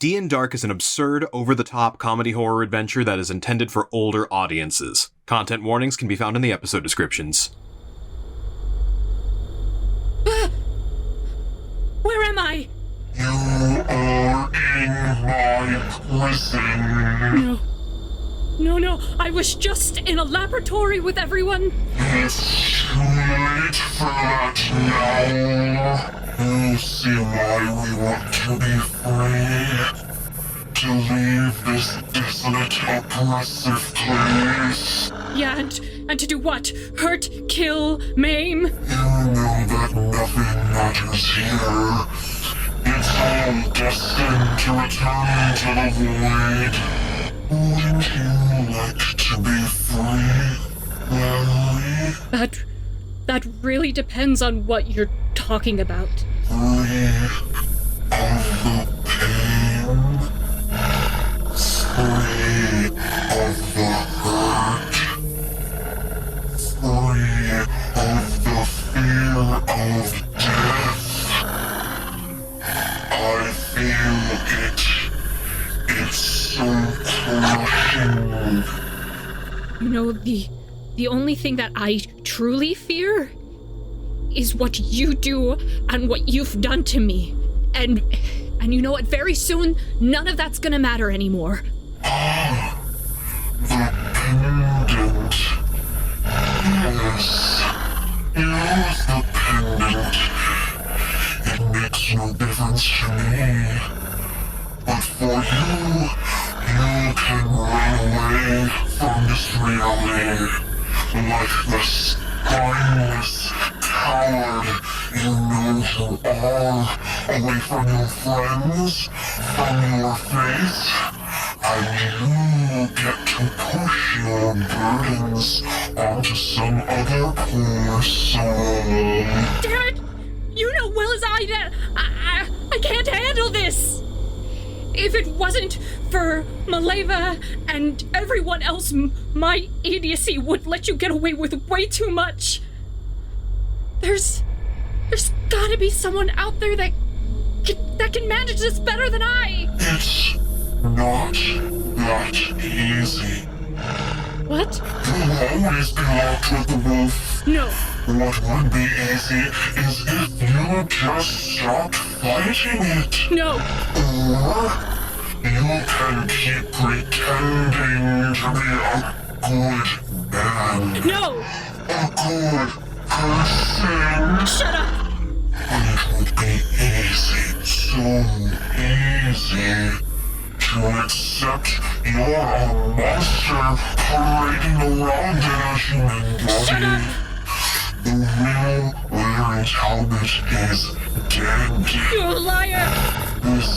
D&Dark is an absurd, over-the-top comedy horror adventure that is intended for older audiences. Content warnings can be found in the episode descriptions. Where am I? You are in my prison. No, I was just in a laboratory with everyone. It's too late for that now. You see why we want to be free. To leave this desolate, oppressive place. Yeah, and to do what? Hurt, kill, maim? You know that nothing matters here. It's all destined to return to the void. Wouldn't you like to be free, Larry? That really depends on what you're talking about. Free of the pain. Free of the hurt. Free of the fear of death. I feel it. It's so crushing. You know, the only thing that I truly fear is what you do and what you've done to me. And you know what? Very soon, none of that's gonna matter anymore. The pendant. Yes. Use the pendant. It makes no difference to me. But for you can run away from this reality. Like the spineless coward you know you are, away from your friends, from your face, and you get to push your burdens onto some other poor soul. Dad, you know well as I that I can't handle this. If it wasn't for Maleva and everyone else, my idiocy would let you get away with way too much. There's gotta be someone out there that can manage this better than I. It's not that easy. What? You'll always be locked with the wolf. No. What would be easy is if you just stopped fighting it. No. Or you can keep pretending to be a good man. No. A good person. Shut up. And it would be easy, so easy, to accept you're a monster parading around in a human body. Shut up. The real Larry Talbot is dead. You're a liar. This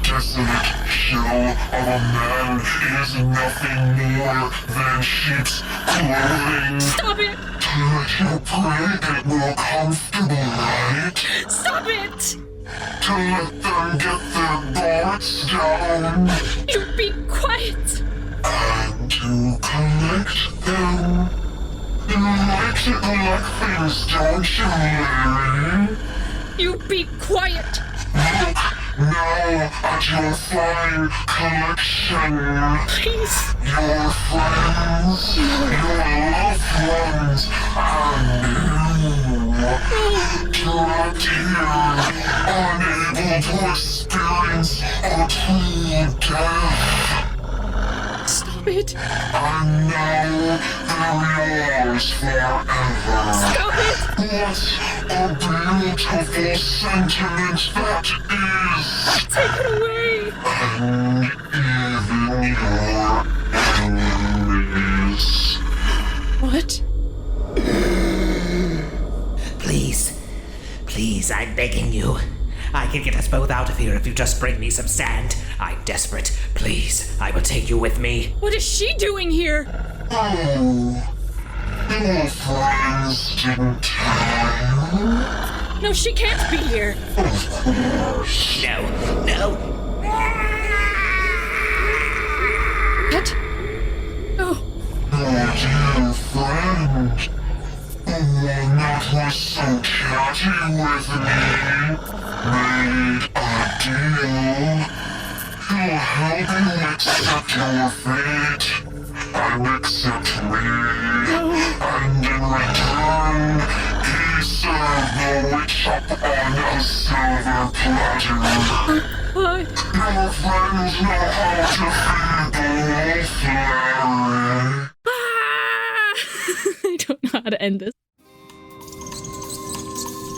desolate shell of a man is nothing more than sheep's clothing. Stop it. To let you pray get more comfortable, right? Stop it. To let them get their guards down. You be quiet. And to collect them. You like to collect things, don't you, Larry? You be quiet. Look now at your fine collection. Please. Your friends, your loved ones, and you. Trapped here, unable to experience a true death. Stop it. And now they're yours forever. Stop it. What a beautiful sentiment that is. Take it away. And even your enemies. What? Please, I'm begging you. I can get us both out of here if you just bring me some sand. I'm desperate. Please, I will take you with me. What is she doing here? Oh, your friends didn't tell you? No, she can't be here. Of course. No. What? Oh, Your dear friend. The one that was so chatty with me. Made a deal. He'll help you accept your fate and accept me. And in return, he served the witch up on a silver platter. What? Your friends know how to feed the wolf, Larry. Ah! I don't know how to end this.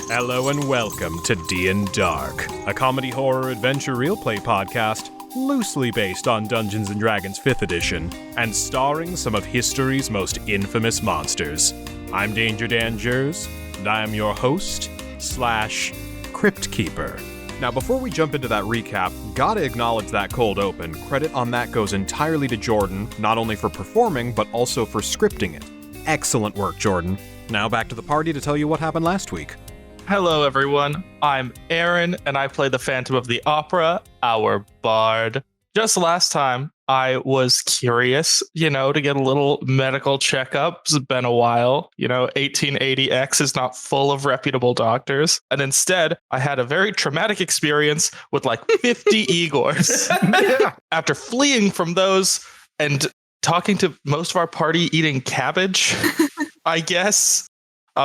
Hello and welcome to D&Dark, a comedy horror adventure real play podcast loosely based on Dungeons & Dragons 5th edition and starring some of history's most infamous monsters. I'm Danger Dan Jerz, and I am your host / Crypt Keeper. Now, before we jump into that recap, gotta acknowledge that cold open. Credit on that goes entirely to Jordan, not only for performing, but also for scripting it. Excellent work, Jordan. Now back to the party to tell you what happened last week. Hello, everyone. I'm Aaron, and I play the Phantom of the Opera, our bard. Just last time, I was curious, to get a little medical checkup. It's been a while. 1880X is not full of reputable doctors. And instead, I had a very traumatic experience with like 50 Igors. After fleeing from those and talking to most of our party eating cabbage, I guess,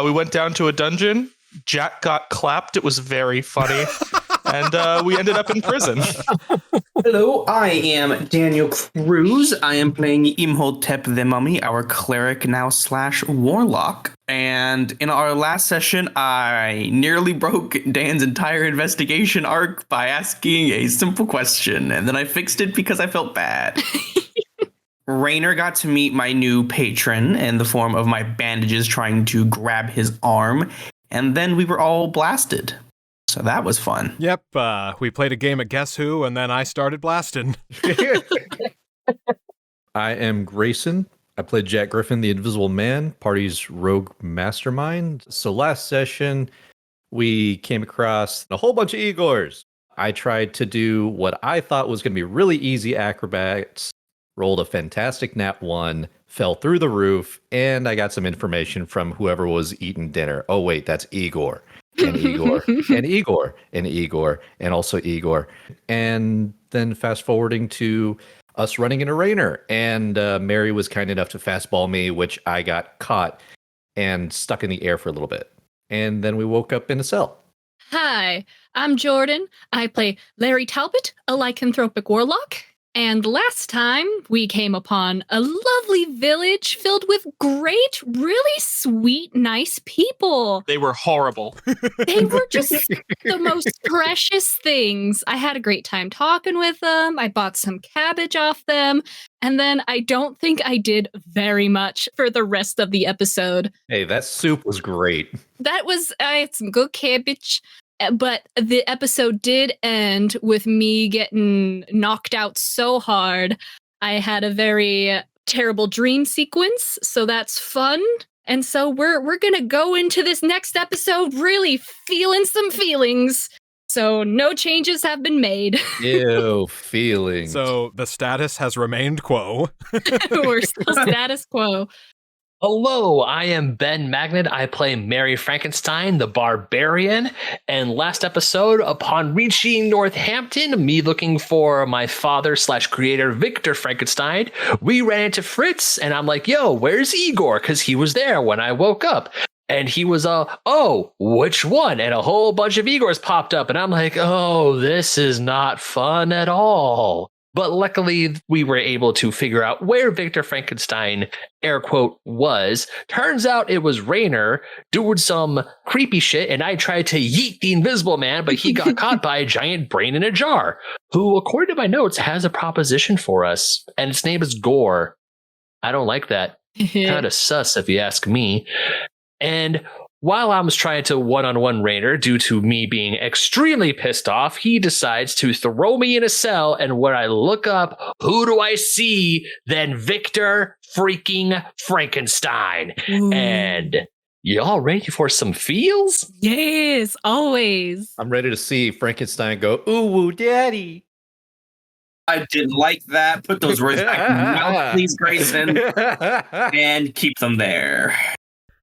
we went down to a dungeon. Jack got clapped. It was very funny. And we ended up in prison. Hello, I am Daniel Cruz. I am playing Imhotep the Mummy, our cleric now / warlock. And in our last session, I nearly broke Dan's entire investigation arc by asking a simple question. And then I fixed it because I felt bad. Rainer got to meet my new patron in the form of my bandages trying to grab his arm. And then we were all blasted. So that was fun. Yep, we played a game of Guess Who, and then I started blasting. I am Grayson. I played Jack Griffon, the Invisible Man, party's rogue mastermind. So last session, we came across a whole bunch of Igors. I tried to do what I thought was going to be really easy acrobats, rolled a fantastic nat 1, fell through the roof, and I got some information from whoever was eating dinner. Oh, wait, that's Igor. And Igor, and Igor, and Igor, and also Igor. And then fast forwarding to us running into Rainer, and Mary was kind enough to fastball me, which I got caught and stuck in the air for a little bit. And then we woke up in a cell. Hi, I'm Jordan. I play Larry Talbot, a lycanthropic warlock. And last time, we came upon a lovely village filled with great, really sweet, nice people. They were horrible. They were just the most precious things. I had a great time talking with them. I bought some cabbage off them. And then I don't think I did very much for the rest of the episode. Hey, that soup was great. That was, I had some good cabbage. But the episode did end with me getting knocked out so hard. I had a very terrible dream sequence, so that's fun. And so we're going to go into this next episode really feeling some feelings. So no changes have been made. Ew, feelings. So the status has remained quo. We're still status quo. Hello, I am Ben Magnet. I play Mary Frankenstein, the barbarian. And last episode, upon reaching Northampton, me looking for my father / creator, Victor Frankenstein, we ran into Fritz, and I'm like, yo, where's Igor? Because he was there when I woke up. And he was, oh, which one? And a whole bunch of Igors popped up. And I'm like, oh, this is not fun at all. But luckily, we were able to figure out where Victor Frankenstein, air quote, was. Turns out it was Rainer doing some creepy shit, and I tried to yeet the Invisible Man, but he got caught by a giant brain in a jar, who, according to my notes, has a proposition for us, and its name is Gore. I don't like that. Kind of sus, if you ask me. And while I was trying to one-on-one Rainer, due to me being extremely pissed off, he decides to throw me in a cell, and when I look up, who do I see than Victor freaking Frankenstein? Ooh. And y'all ready for some feels? Yes, always. I'm ready to see Frankenstein go, ooh, daddy. I didn't like that. Put those words back in your mouth, please, Grayson. And keep them there.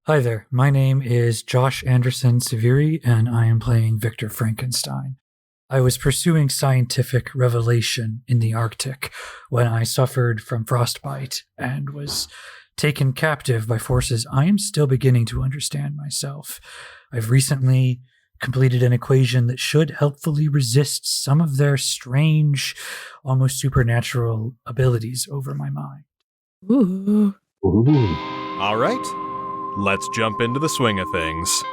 Hi there, my name is Josh Anderson-Severi, and I am playing Victor Frankenstein. I was pursuing scientific revelation in the Arctic when I suffered from frostbite and was taken captive by forces I am still beginning to understand myself. I've recently completed an equation that should helpfully resist some of their strange, almost supernatural abilities over my mind. Ooh. All right, let's jump into the swing of things.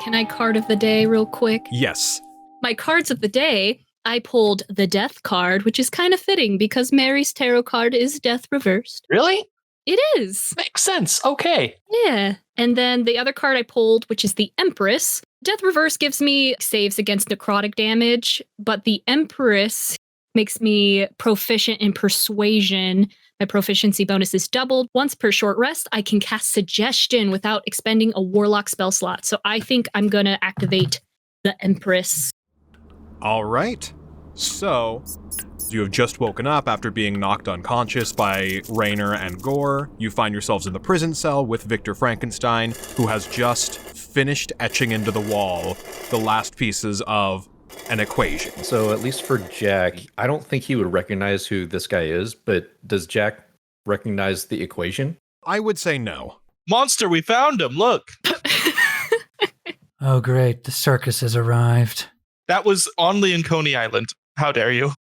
Can I card of the day real quick? Yes. My cards of the day, I pulled the Death card, which is kind of fitting because Mary's tarot card is Death reversed. Really? It is. Makes sense. Okay. Yeah. And then the other card I pulled, which is the Empress. Death reverse gives me saves against necrotic damage, but the Empress makes me proficient in persuasion. My proficiency bonus is doubled. Once per short rest, I can cast Suggestion without expending a Warlock spell slot. So I think I'm going to activate the Empress. All right. So, you have just woken up after being knocked unconscious by Raynor and Gore. You find yourselves in the prison cell with Victor Frankenstein, who has just finished etching into the wall the last pieces of an equation. So at least for Jack, I don't think he would recognize who this guy is, but does Jack recognize the equation? I would say no. Monster, we found him. Look. Oh, great. The circus has arrived. That was on Coney Island. How dare you?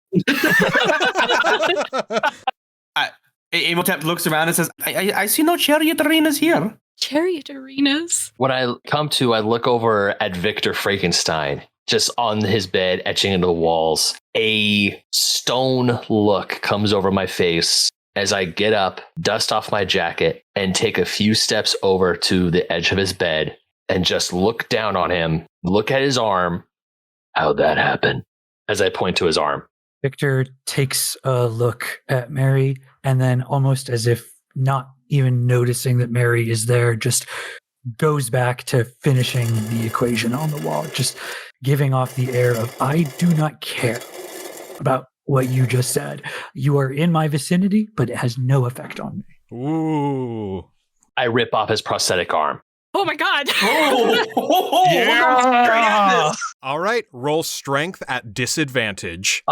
Imhotep looks around and says, I see no chariot arenas here. Chariot arenas. When I come to, I look over at Victor Frankenstein, just on his bed, etching into the walls. A stone look comes over my face as I get up, dust off my jacket, and take a few steps over to the edge of his bed and just look down on him, look at his arm. How'd that happen? As I point to his arm. Victor takes a look at Mary and then, almost as if not even noticing that Mary is there, just goes back to finishing the equation on the wall, just giving off the air of, I do not care about what you just said. You are in my vicinity, but it has no effect on me. Ooh. I rip off his prosthetic arm. Oh my god. Yeah. All right, roll strength at disadvantage.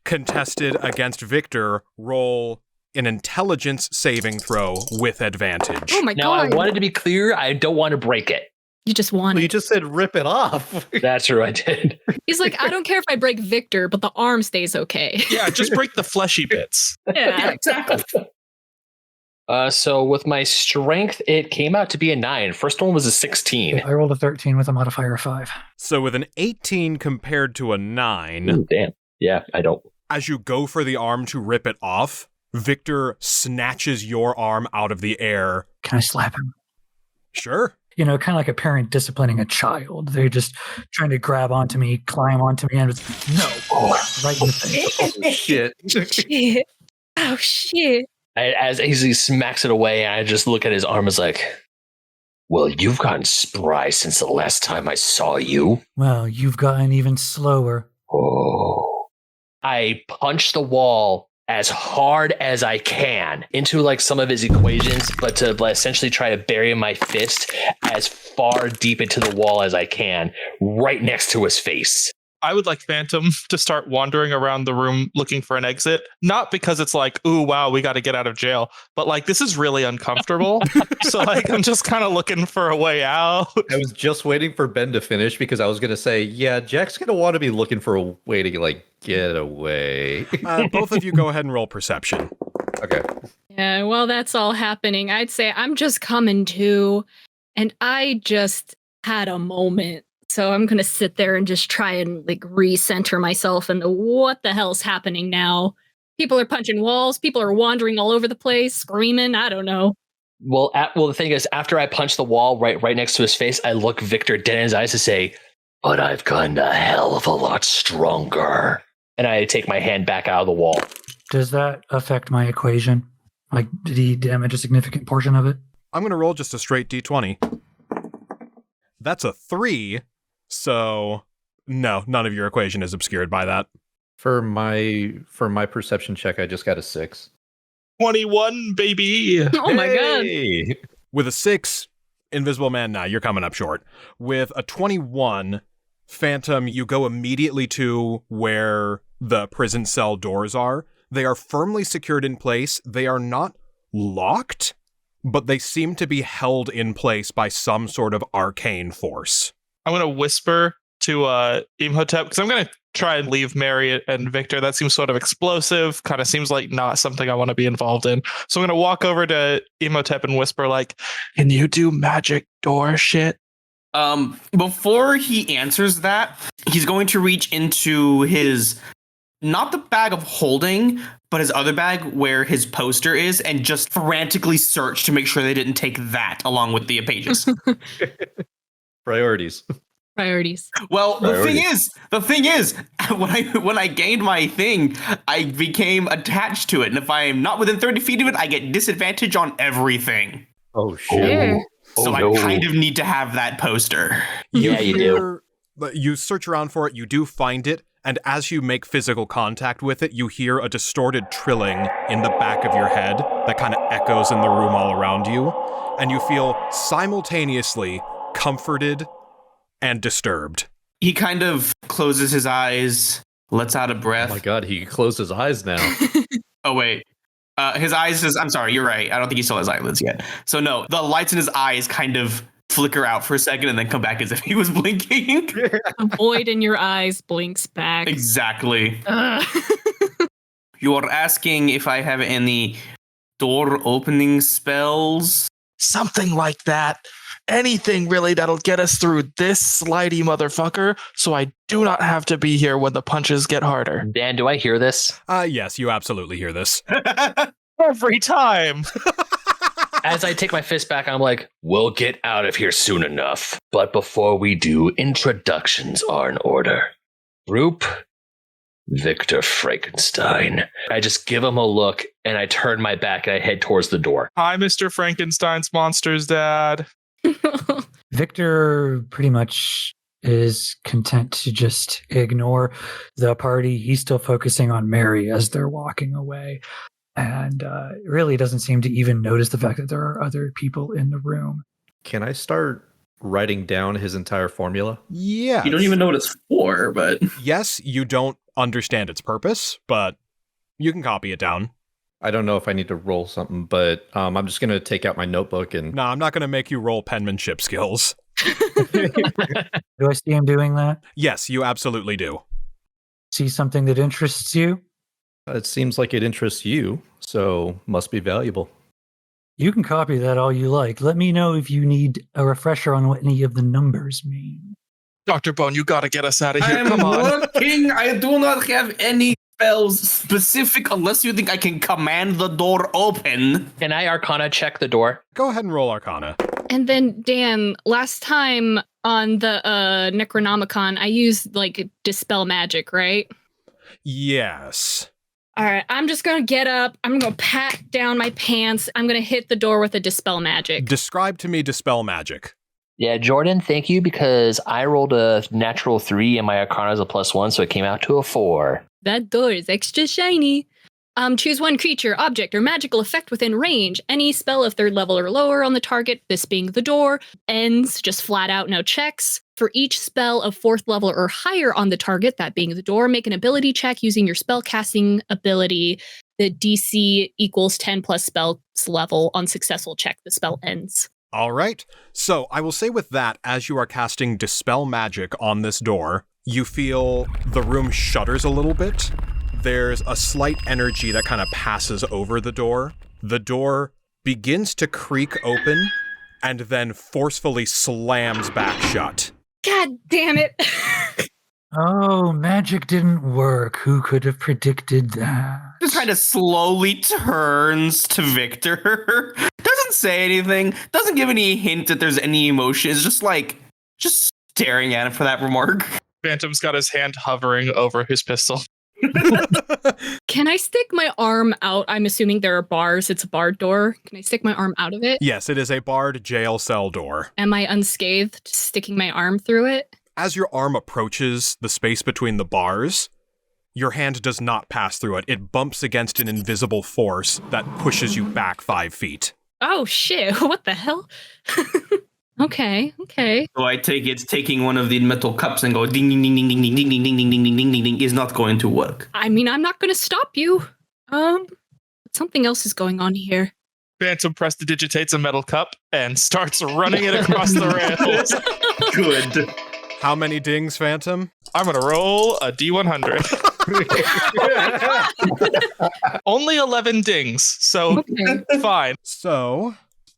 Contested against Victor, roll an intelligence saving throw with advantage. Oh my Now, god. I wanted to be clear, I don't want to break it. You just want Well, you it. just said rip it off. That's true, I did. He's like, I don't care if I break Victor, but the arm stays okay. Yeah, just break the fleshy bits. Yeah. Exactly. So with my strength, it came out to be a 9. First one was a 16. I rolled a 13 with a modifier of 5. So with an 18 compared to a 9, Ooh, damn. Yeah, I don't. as you go for the arm to rip it off, Victor snatches your arm out of the air. Can I slap him? Sure. You know, kind of like a parent disciplining a child. They're just trying to grab onto me, climb onto me, and it's, no, right in the face. Oh, shit. Shit. Oh shit. As he smacks it away, I just look at his arm as like, well, you've gotten spry since the last time I saw you. Well, you've gotten even slower. Oh. I punch the wall as hard as I can into like some of his equations, but to essentially try to bury my fist as far deep into the wall as I can, right next to his face. I would like Phantom to start wandering around the room looking for an exit. Not because it's like, ooh, wow, we got to get out of jail. But like, this is really uncomfortable. So like, I'm just kind of looking for a way out. I was just waiting for Ben to finish because I was going to say, yeah, Jack's going to want to be looking for a way to like get away. Both of you go ahead and roll perception. Okay. Yeah, while that's all happening, I'd say I'm just coming to, and I just had a moment. So I'm going to sit there and just try and like recenter myself and what the hell's happening now? People are punching walls. People are wandering all over the place, screaming. I don't know. Well, the thing is, after I punch the wall right next to his face, I look Victor dead in his eyes to say, but I've gotten a hell of a lot stronger. And I take my hand back out of the wall. Does that affect my equation? Like, did he damage a significant portion of it? I'm going to roll just a straight d20. That's a 3. So, no, none of your equation is obscured by that. For my perception check, I just got a 6. 21, baby. Oh my god. Hey! With a 6, Invisible Man, nah, you're coming up short. With a 21, Phantom, you go immediately to where the prison cell doors are. They are firmly secured in place. They are not locked, but they seem to be held in place by some sort of arcane force. I'm going to whisper to Imhotep, because I'm going to try and leave Mary and Victor. That seems sort of explosive, kind of seems like not something I want to be involved in. So I'm going to walk over to Imhotep and whisper, like, can you do magic door shit? Before he answers that, he's going to reach into his, not the bag of holding, but his other bag where his poster is, and just frantically search to make sure they didn't take that along with the pages. Priorities. Well, the thing is, when I gained my thing, I became attached to it, and if I am not within 30 feet of it, I get disadvantage on everything. Oh shit! So I kind of need to have that poster. Yeah, you do. You search around for it, you do find it, and as you make physical contact with it, you hear a distorted trilling in the back of your head that kind of echoes in the room all around you, and you feel simultaneously comforted and disturbed. He kind of closes his eyes, lets out a breath. Oh my god, he closed his eyes now. Oh, wait. His eyes just, I'm sorry, you're right. I don't think he still has eyelids yet. So no, the lights in his eyes kind of flicker out for a second and then come back as if he was blinking. A void in your eyes blinks back. Exactly. You are asking if I have any door opening spells? Something like that. Anything really that'll get us through this slidey motherfucker, so I do not have to be here when the punches get harder. Dan, do I hear this? Yes, you absolutely hear this. Every time. As I take my fist back, I'm like, we'll get out of here soon enough. But before we do, introductions are in order. Group, Victor Frankenstein. I just give him a look, and I turn my back, and I head towards the door. Hi, Mr. Frankenstein's monster's dad. Victor pretty much is content to just ignore the party. He's still focusing on Mary as they're walking away, and really doesn't seem to even notice the fact that there are other people in the room. Can I start writing down his entire formula? Yeah. You don't even know what it's for, but... Yes, you don't understand its purpose, but you can copy it down. I don't know if I need to roll something, but I'm just going to take out my notebook and... No, I'm not going to make you roll penmanship skills. Do I see him doing that? Yes, you absolutely do. See something that interests you? It seems like it interests you, so must be valuable. You can copy that all you like. Let me know if you need a refresher on what any of the numbers mean. Dr. Bone, you gotta get us out of here. I'm Come on. working. I do not have any spells specific unless you think I can command the door open. Can I Arcana check the door? Go ahead and roll Arcana. And then, Dan, last time on the Necronomicon, I used, Dispel Magic, right? Yes. All right, I'm just going to get up. I'm going to pat down my pants. I'm going to hit the door with a Dispel Magic. Describe to me Dispel Magic. Yeah, Jordan, thank you, because I rolled a natural 3 and my Arcana is a +1, so it came out to a 4. That door is extra shiny. Choose one creature, object, or magical effect within range. Any spell of 3rd level or lower on the target, this being the door. Ends, just flat out, no checks. For each spell of 4th level or higher on the target, that being the door, make an ability check using your spell casting ability. The DC equals 10 plus spell's level. On successful check, the spell ends. All right. So I will say with that, as you are casting Dispel Magic on this door, you feel the room shudders a little bit. There's a slight energy that kind of passes over the door. The door begins to creak open and then forcefully slams back shut. God damn it. Oh, magic didn't work. Who could have predicted that? Just kind of slowly turns to Victor. Doesn't say anything. Doesn't give any hint that there's any emotion. It's just staring at him for that remark. Phantom's got his hand hovering over his pistol. Can I stick my arm out? I'm assuming there are bars. It's a barred door. Can I stick my arm out of it? Yes, it is a barred jail cell door. Am I unscathed sticking my arm through it? As your arm approaches the space between the bars, your hand does not pass through it. It bumps against an invisible force that pushes you back 5 feet. Oh shit, what the hell? Okay. So I take it taking one of the metal cups and go ding ding ding ding ding ding ding ding ding ding ding ding ding ding is not going to work. I mean, I'm not going to stop you. Something else is going on here. Phantom prestidigitates a metal cup and starts running it across the rails. Good. How many dings, Phantom? I'm going to roll a D100. Only 11 dings, so fine. So,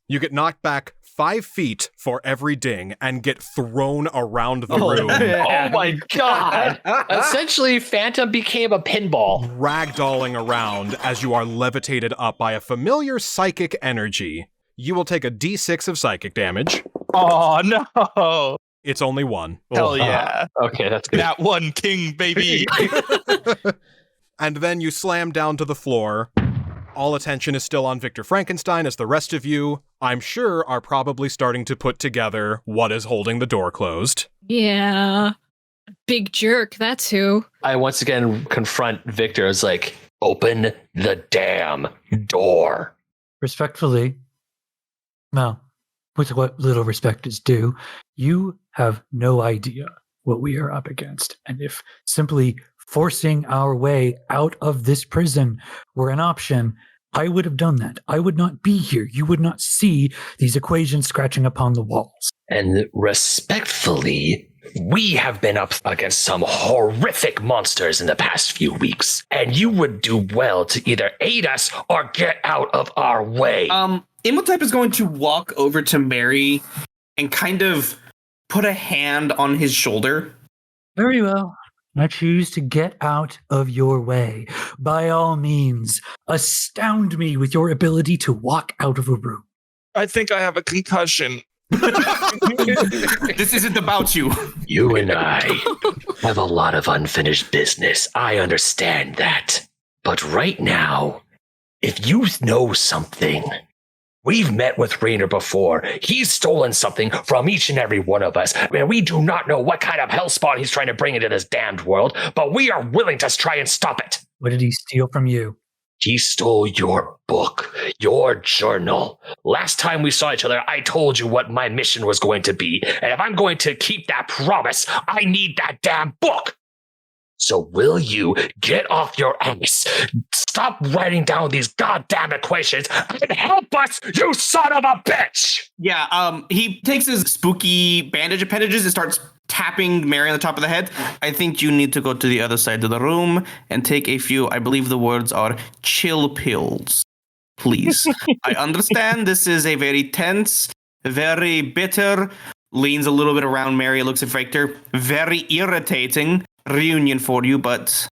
you get knocked back 5 feet for every ding and get thrown around the room, Oh my god! Essentially, Phantom became a pinball. ragdolling around as you are levitated up by a familiar psychic energy. You will take a d6 of psychic damage. Oh, no. It's only 1. Hell yeah. Okay, that's good. That one king, baby. And then you slam down to the floor. All attention is still on Victor Frankenstein as the rest of you, I'm sure, are probably starting to put together what is holding the door closed. Yeah. Big jerk, that's who. I once again confront Victor as like, open the damn door. Respectfully, well, with what little respect is due, you have no idea what we are up against. And if simply forcing our way out of this prison were an option, I would have done that. I would not be here. You would not see these equations scratching upon the walls. And respectfully, we have been up against some horrific monsters in the past few weeks, and you would do well to either aid us or get out of our way. Imhotep is going to walk over to Mary and kind of put a hand on his shoulder. Very well. I choose to get out of your way. By all means, astound me with your ability to walk out of a room. I think I have a concussion. This isn't about you. You and I have a lot of unfinished business. I understand that. But right now, if you know something, we've met with Rainer before. He's stolen something from each and every one of us. And we do not know what kind of hellspawn he's trying to bring into this damned world, but we are willing to try and stop it. What did he steal from you? He stole your book, your journal. Last time we saw each other, I told you what my mission was going to be. And if I'm going to keep that promise, I need that damn book. So will you get off your ass, stop writing down these goddamn equations, and help us, you son of a bitch! Yeah, he takes his spooky bandage appendages and starts tapping Mary on the top of the head. I think you need to go to the other side of the room and take a few, I believe the words are chill pills. Please. I understand this is a very tense, very bitter, leans a little bit around Mary, looks at Victor, very irritating reunion for you, but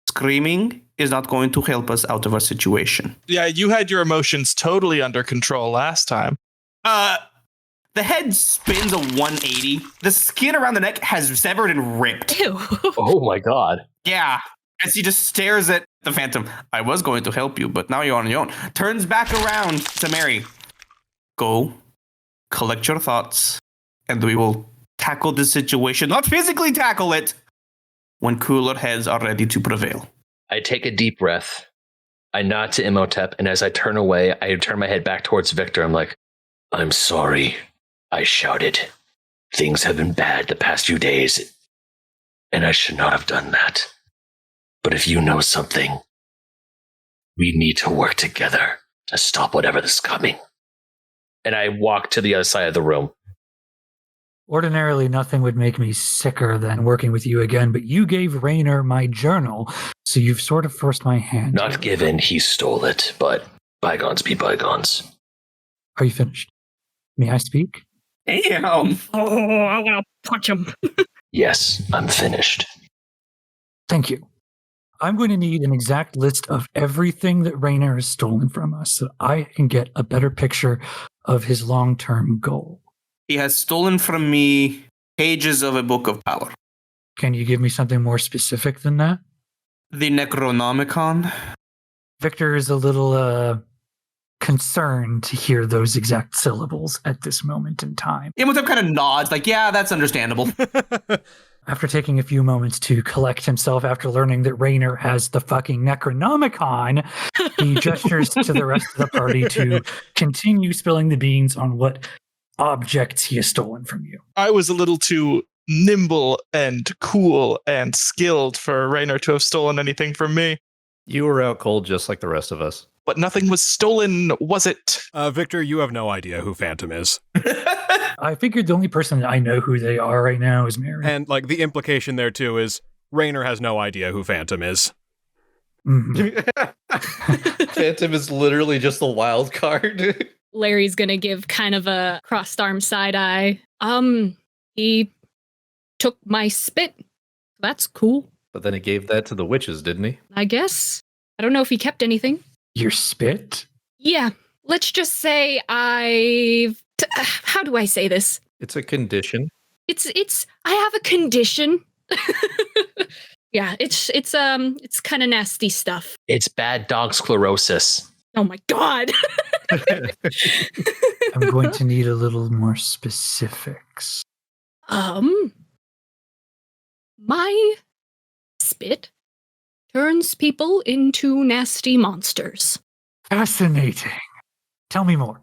screaming is not going to help us out of our situation. Yeah, you had your emotions totally under control last time. The head spins a 180. The skin around the neck has severed and ripped. Ew. Oh my god. Yeah, as he just stares at the Phantom. I was going to help you, but now you're on your own. Turns back around to Mary. Go, collect your thoughts, and we will tackle this situation. Not physically tackle it, when cooler heads are ready to prevail. I take a deep breath. I nod to Imhotep, and as I turn away, I turn my head back towards Victor. I'm like, I'm sorry. I shouted. Things have been bad the past few days, and I should not have done that. But if you know something, we need to work together to stop whatever is coming. And I walk to the other side of the room. Ordinarily, nothing would make me sicker than working with you again, but you gave Rainer my journal, so you've sort of forced my hand. Not given, he stole it, but bygones be bygones. Are you finished? May I speak? Damn. Oh, I want to punch him. Yes, I'm finished. Thank you. I'm going to need an exact list of everything that Rainer has stolen from us so I can get a better picture of his long-term goal. He has stolen from me pages of a book of power. Can you give me something more specific than that? The Necronomicon. Victor is a little concerned to hear those exact syllables at this moment in time. Imhotep kind of nods, like, yeah, that's understandable. After taking a few moments to collect himself after learning that Rainer has the fucking Necronomicon, he gestures to the rest of the party to continue spilling the beans on what objects he has stolen from you. I was a little too nimble and cool and skilled for Raynor to have stolen anything from me. You were out cold just like the rest of us. But nothing was stolen, was it? Victor, you have no idea who Phantom is. I figured the only person that I know who they are right now is Mary. And, like, the implication there, too, is Raynor has no idea who Phantom is. Phantom is literally just a wild card. Larry's gonna give kind of a crossed arm side eye. He took my spit. That's cool, But then he gave that to the witches, didn't he? I guess. I don't know if he kept anything. Your spit? Yeah, let's just say how do I say this? It's a condition. I have a condition. Yeah, it's kind of nasty stuff. It's bad dog sclerosis. Oh my god. I'm going to need a little more specifics. My spit turns people into nasty monsters. Fascinating. Tell me more.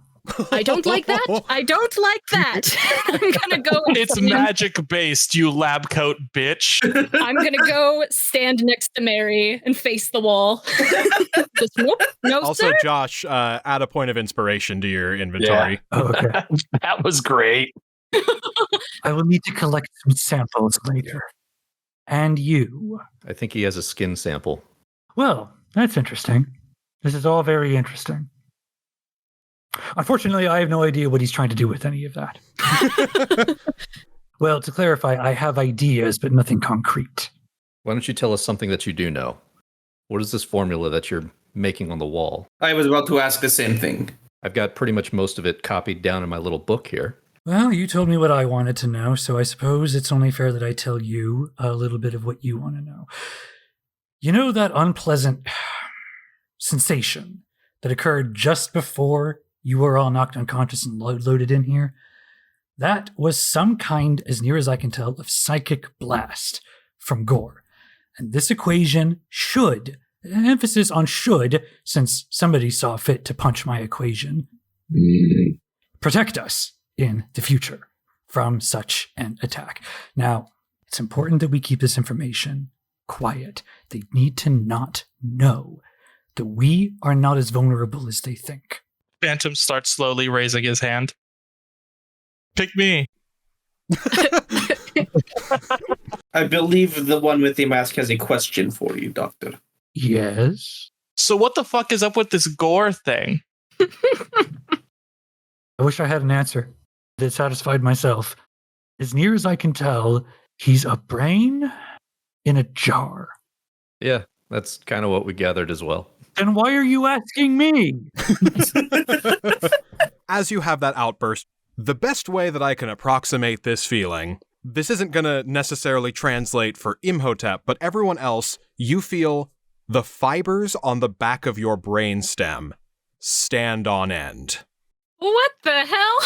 I don't like that. I don't like that. I'm gonna go. It's magic based, you lab coat bitch. I'm gonna go stand next to Mary and face the wall. Just, nope, no, Also, sir. Josh, add a point of inspiration to your inventory. Oh, okay. That was great. I will need to collect some samples later. And you? I think he has a skin sample. Well, that's interesting. This is all very interesting. Unfortunately, I have no idea what he's trying to do with any of that. Well, to clarify, I have ideas, but nothing concrete. Why don't you tell us something that you do know? What is this formula that you're making on the wall? I was about to ask the same thing. I've got pretty much most of it copied down in my little book here. Well, you told me what I wanted to know, so I suppose it's only fair that I tell you a little bit of what you want to know. You know that unpleasant sensation that occurred just before you were all knocked unconscious and loaded in here? That was some kind, as near as I can tell, of psychic blast from Gore. And this equation should, an emphasis on should, since somebody saw fit to punch my equation, protect us in the future from such an attack. Now, it's important that we keep this information quiet. They need to not know that we are not as vulnerable as they think. Phantom starts slowly raising his hand. Pick me. I believe the one with the mask has a question for you, Doctor. Yes? So what the fuck is up with this Gore thing? I wish I had an answer that satisfied myself. As near as I can tell, he's a brain in a jar. Yeah, that's kind of what we gathered as well. Then why are you asking me? As you have that outburst, the best way that I can approximate this feeling, this isn't going to necessarily translate for Imhotep, but everyone else, you feel the fibers on the back of your brainstem stand on end. What the hell?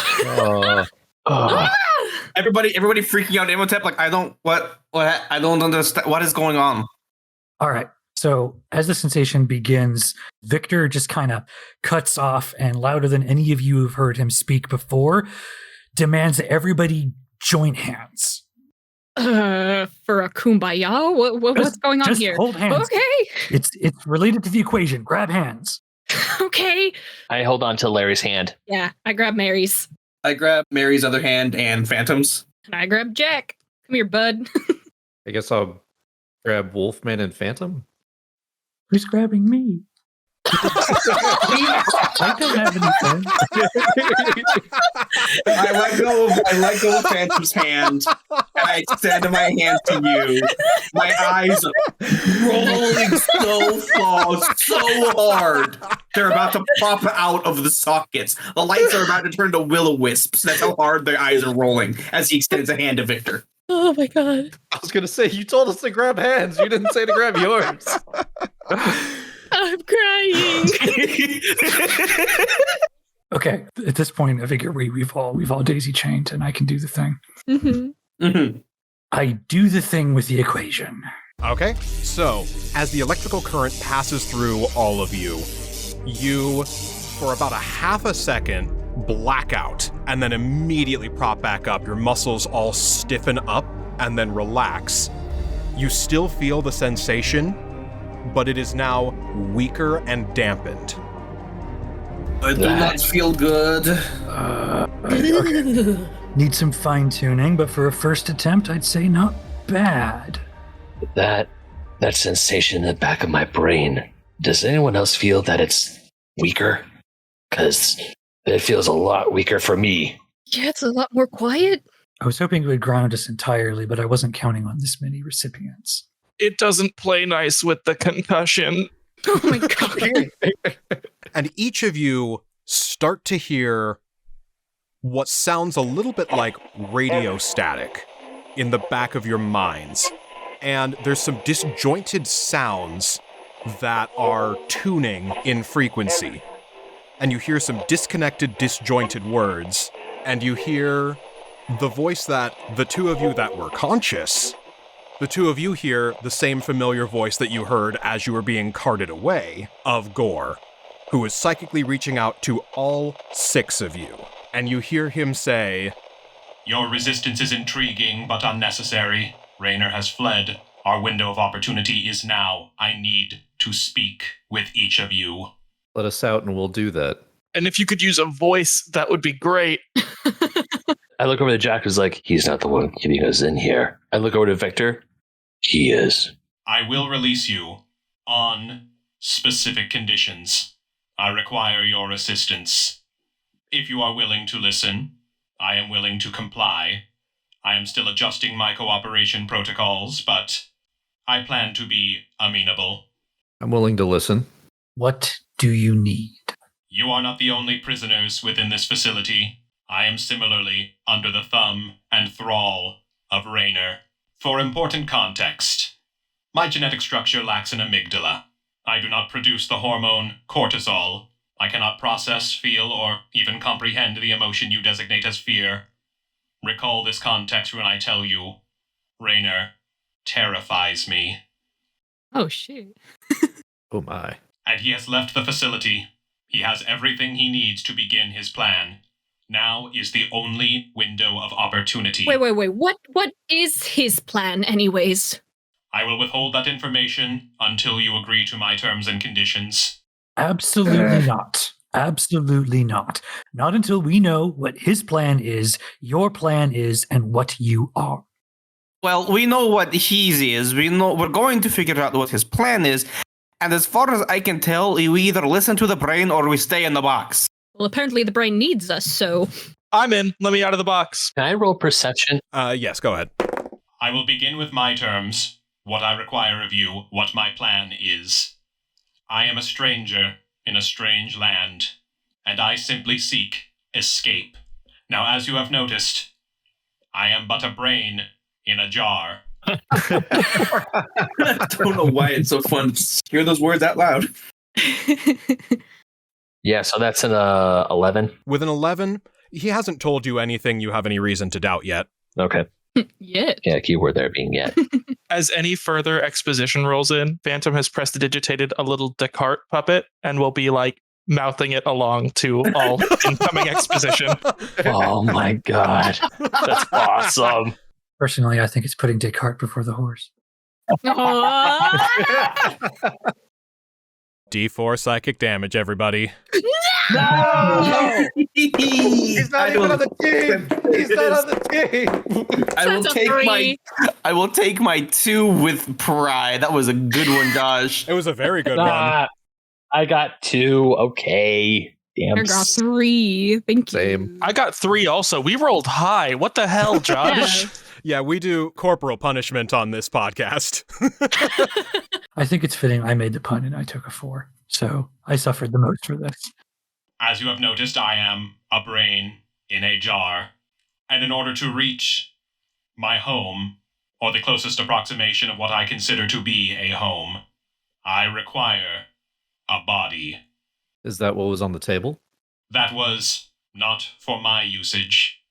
Everybody freaking out. Imhotep, like, I don't understand. What is going on? All right. So as the sensation begins, Victor just kind of cuts off and louder than any of you have heard him speak before, demands that everybody join hands. For a kumbaya? What's going on just here? Hold hands. Okay. It's related to the equation. Grab hands. Okay. I hold on to Larry's hand. Yeah, I grab Mary's. I grab Mary's other hand and Phantom's. And I grab Jack. Come here, bud. I guess I'll grab Wolfman and Phantom. Who's grabbing me? I don't have any friends. I let go of Phantom's hand, and I extend my hand to you. My eyes are rolling so hard. They're about to pop out of the sockets. The lights are about to turn to will-o-wisps. That's how hard their eyes are rolling as he extends a hand to Victor. Oh my god. I was going to say, you told us to grab hands. You didn't say to grab yours. I'm crying. Okay, at this point, I figure we've all daisy chained, and I can do the thing. Mm-hmm. Mm-hmm. I do the thing with the equation. Okay, so as the electrical current passes through all of you, for about a half a second, blackout, and then immediately prop back up. Your muscles all stiffen up and then relax. You still feel the sensation, but it is now weaker and dampened. I do not feel good. Need some fine-tuning, but for a first attempt, I'd say not bad. That sensation in the back of my brain, does anyone else feel that it's weaker? Because it feels a lot weaker for me. Yeah, it's a lot more quiet. I was hoping it would ground us entirely, but I wasn't counting on this many recipients. It doesn't play nice with the concussion. Oh my god. And each of you start to hear what sounds a little bit like radio static in the back of your minds. And there's some disjointed sounds that are tuning in frequency. And you hear some disconnected, disjointed words. And you hear the voice that the two of you that were conscious, the two of you hear the same familiar voice that you heard as you were being carted away of Gore, who is psychically reaching out to all 6 of you. And you hear him say, "Your resistance is intriguing but unnecessary. Raynor has fled. Our window of opportunity is now. I need to speak with each of you." Let us out and we'll do that. And if you could use a voice, that would be great. I look over to Jack, who's like, he's not the one keeping us in here. I look over to Victor. He is. "I will release you on specific conditions. I require your assistance. If you are willing to listen, I am willing to comply. I am still adjusting my cooperation protocols, but I plan to be amenable." I'm willing to listen. What do you need? "You are not the only prisoners within this facility. I am similarly under the thumb and thrall of Raynor. For important context, my genetic structure lacks an amygdala. I do not produce the hormone cortisol. I cannot process, feel, or even comprehend the emotion you designate as fear. Recall this context when I tell you, Raynor terrifies me." Oh shit. Oh my. "And he has left the facility. He has everything he needs to begin his plan. Now is the only window of opportunity." Wait. What is his plan, anyways? "I will withhold that information until you agree to my terms and conditions." Absolutely not. Absolutely not. Not until we know what his plan is, your plan is, and what you are. Well, we know what his is. We're going to figure out what his plan is. And as far as I can tell, we either listen to the brain or we stay in the box. Well, apparently the brain needs us, so... I'm in. Let me out of the box. Can I roll perception? Yes, go ahead. "I will begin with my terms, what I require of you, what my plan is. I am a stranger in a strange land, and I simply seek escape. Now, as you have noticed, I am but a brain in a jar." I don't know why it's so fun to hear those words out loud. Yeah, so that's an 11. With an 11, he hasn't told you anything you have any reason to doubt yet. Okay. Yet. Yeah, keyword there being yet. As any further exposition rolls in, Phantom has prestidigitated a little Descartes puppet and will be like mouthing it along to all incoming exposition. Oh my god. That's awesome. Personally, I think it's putting Descartes before the horse. D4 psychic damage, everybody. No! He's not even on the team! He's not on the team! I will take my 2 with pride. That was a good one, Josh. It was a very good one. I got 2. Okay. Damn. I got 3. Thank you. Same. I got 3 also. We rolled high. What the hell, Josh? Yeah, we do corporal punishment on this podcast. I think it's fitting I made the pun and I took a 4. So I suffered the most for this. "As you have noticed, I am a brain in a jar, and in order to reach my home, or the closest approximation of what I consider to be a home, I require a body. Is that what was on the table? That was not for my usage,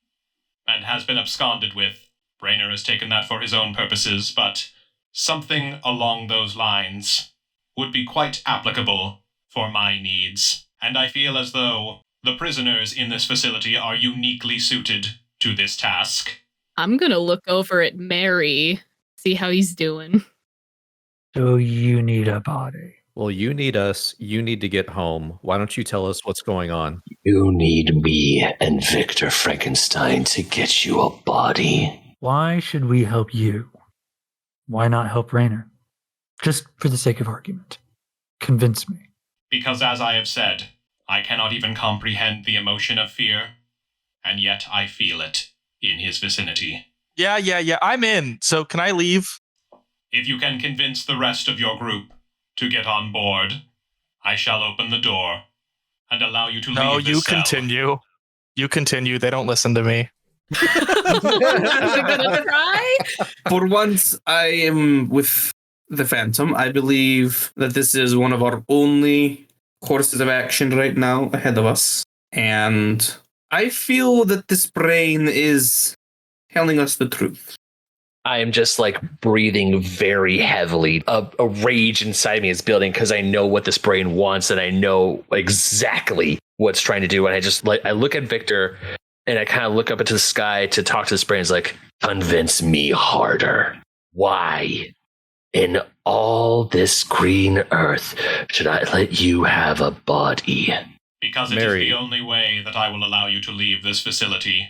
and has been absconded with. Raynor has taken that for his own purposes, but something along those lines would be quite applicable for my needs, and I feel as though The prisoners in this facility are uniquely suited to this task. I'm gonna look over at Mary, see how he's doing. So you need a body. Well, you need us. You need to get home. Why don't you tell us what's going on? You need me and Victor Frankenstein to get you a body. Why should we help you? Why not help Raynor? Just for the sake of argument. Convince me. Because as I have said, I cannot even comprehend the emotion of fear, and yet I feel it in his vicinity. Yeah, I'm in. So can I leave? If you can convince the rest of your group to get on board, I shall open the door and allow you to leave No, this you cell. continue. You continue. They don't listen to me. I'm gonna try. For once, I am with the Phantom. I believe that this is one of our only courses of action right now ahead of us. And I feel that this brain is telling us the truth. I am just like breathing very heavily. A rage inside me is building because I know what this brain wants and I know exactly what's trying to do. And I look at Victor and I kind of look up into the sky to talk to this brain. It's like, convince me harder. Why in all this green earth should I let you have a body? Because it Mary. is the only way that I will allow you to leave this facility,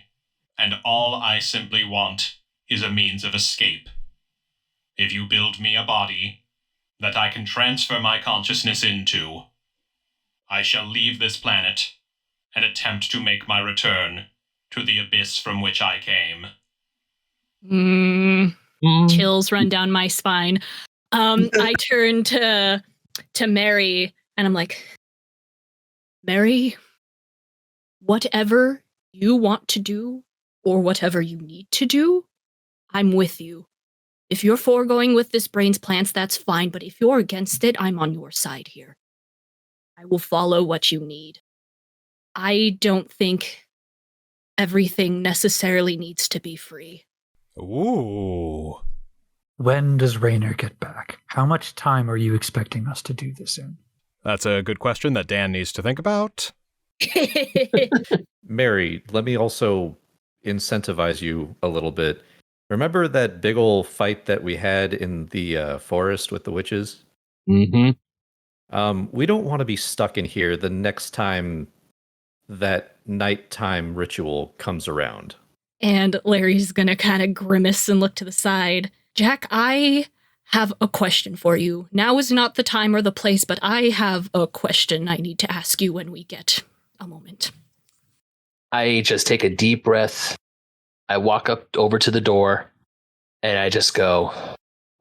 and all I simply want is a means of escape. If you build me a body that I can transfer my consciousness into, I shall leave this planet and attempt to make my return to the abyss from which I came. Chills run down my spine. I turn to Mary and I'm like, Mary, whatever you want to do or whatever you need to do, I'm with you. If you're foregoing with this brain's plans, that's fine. But if you're against it, I'm on your side here. I will follow what you need. I don't think everything necessarily needs to be free. Ooh. When does Raynor get back? How much time are you expecting us to do this in? That's a good question that Dan needs to think about. Mary, let me also incentivize you a little bit. Remember that big ol' fight that we had in the forest with the witches? Mm-hmm. We don't want to be stuck in here the next time that nighttime ritual comes around. And Larry's gonna kind of grimace and look to the side. Jack, I have a question for you. Now is not the time or the place, but I have a question I need to ask you when we get a moment. I just take a deep breath. I walk up over to the door and I just go,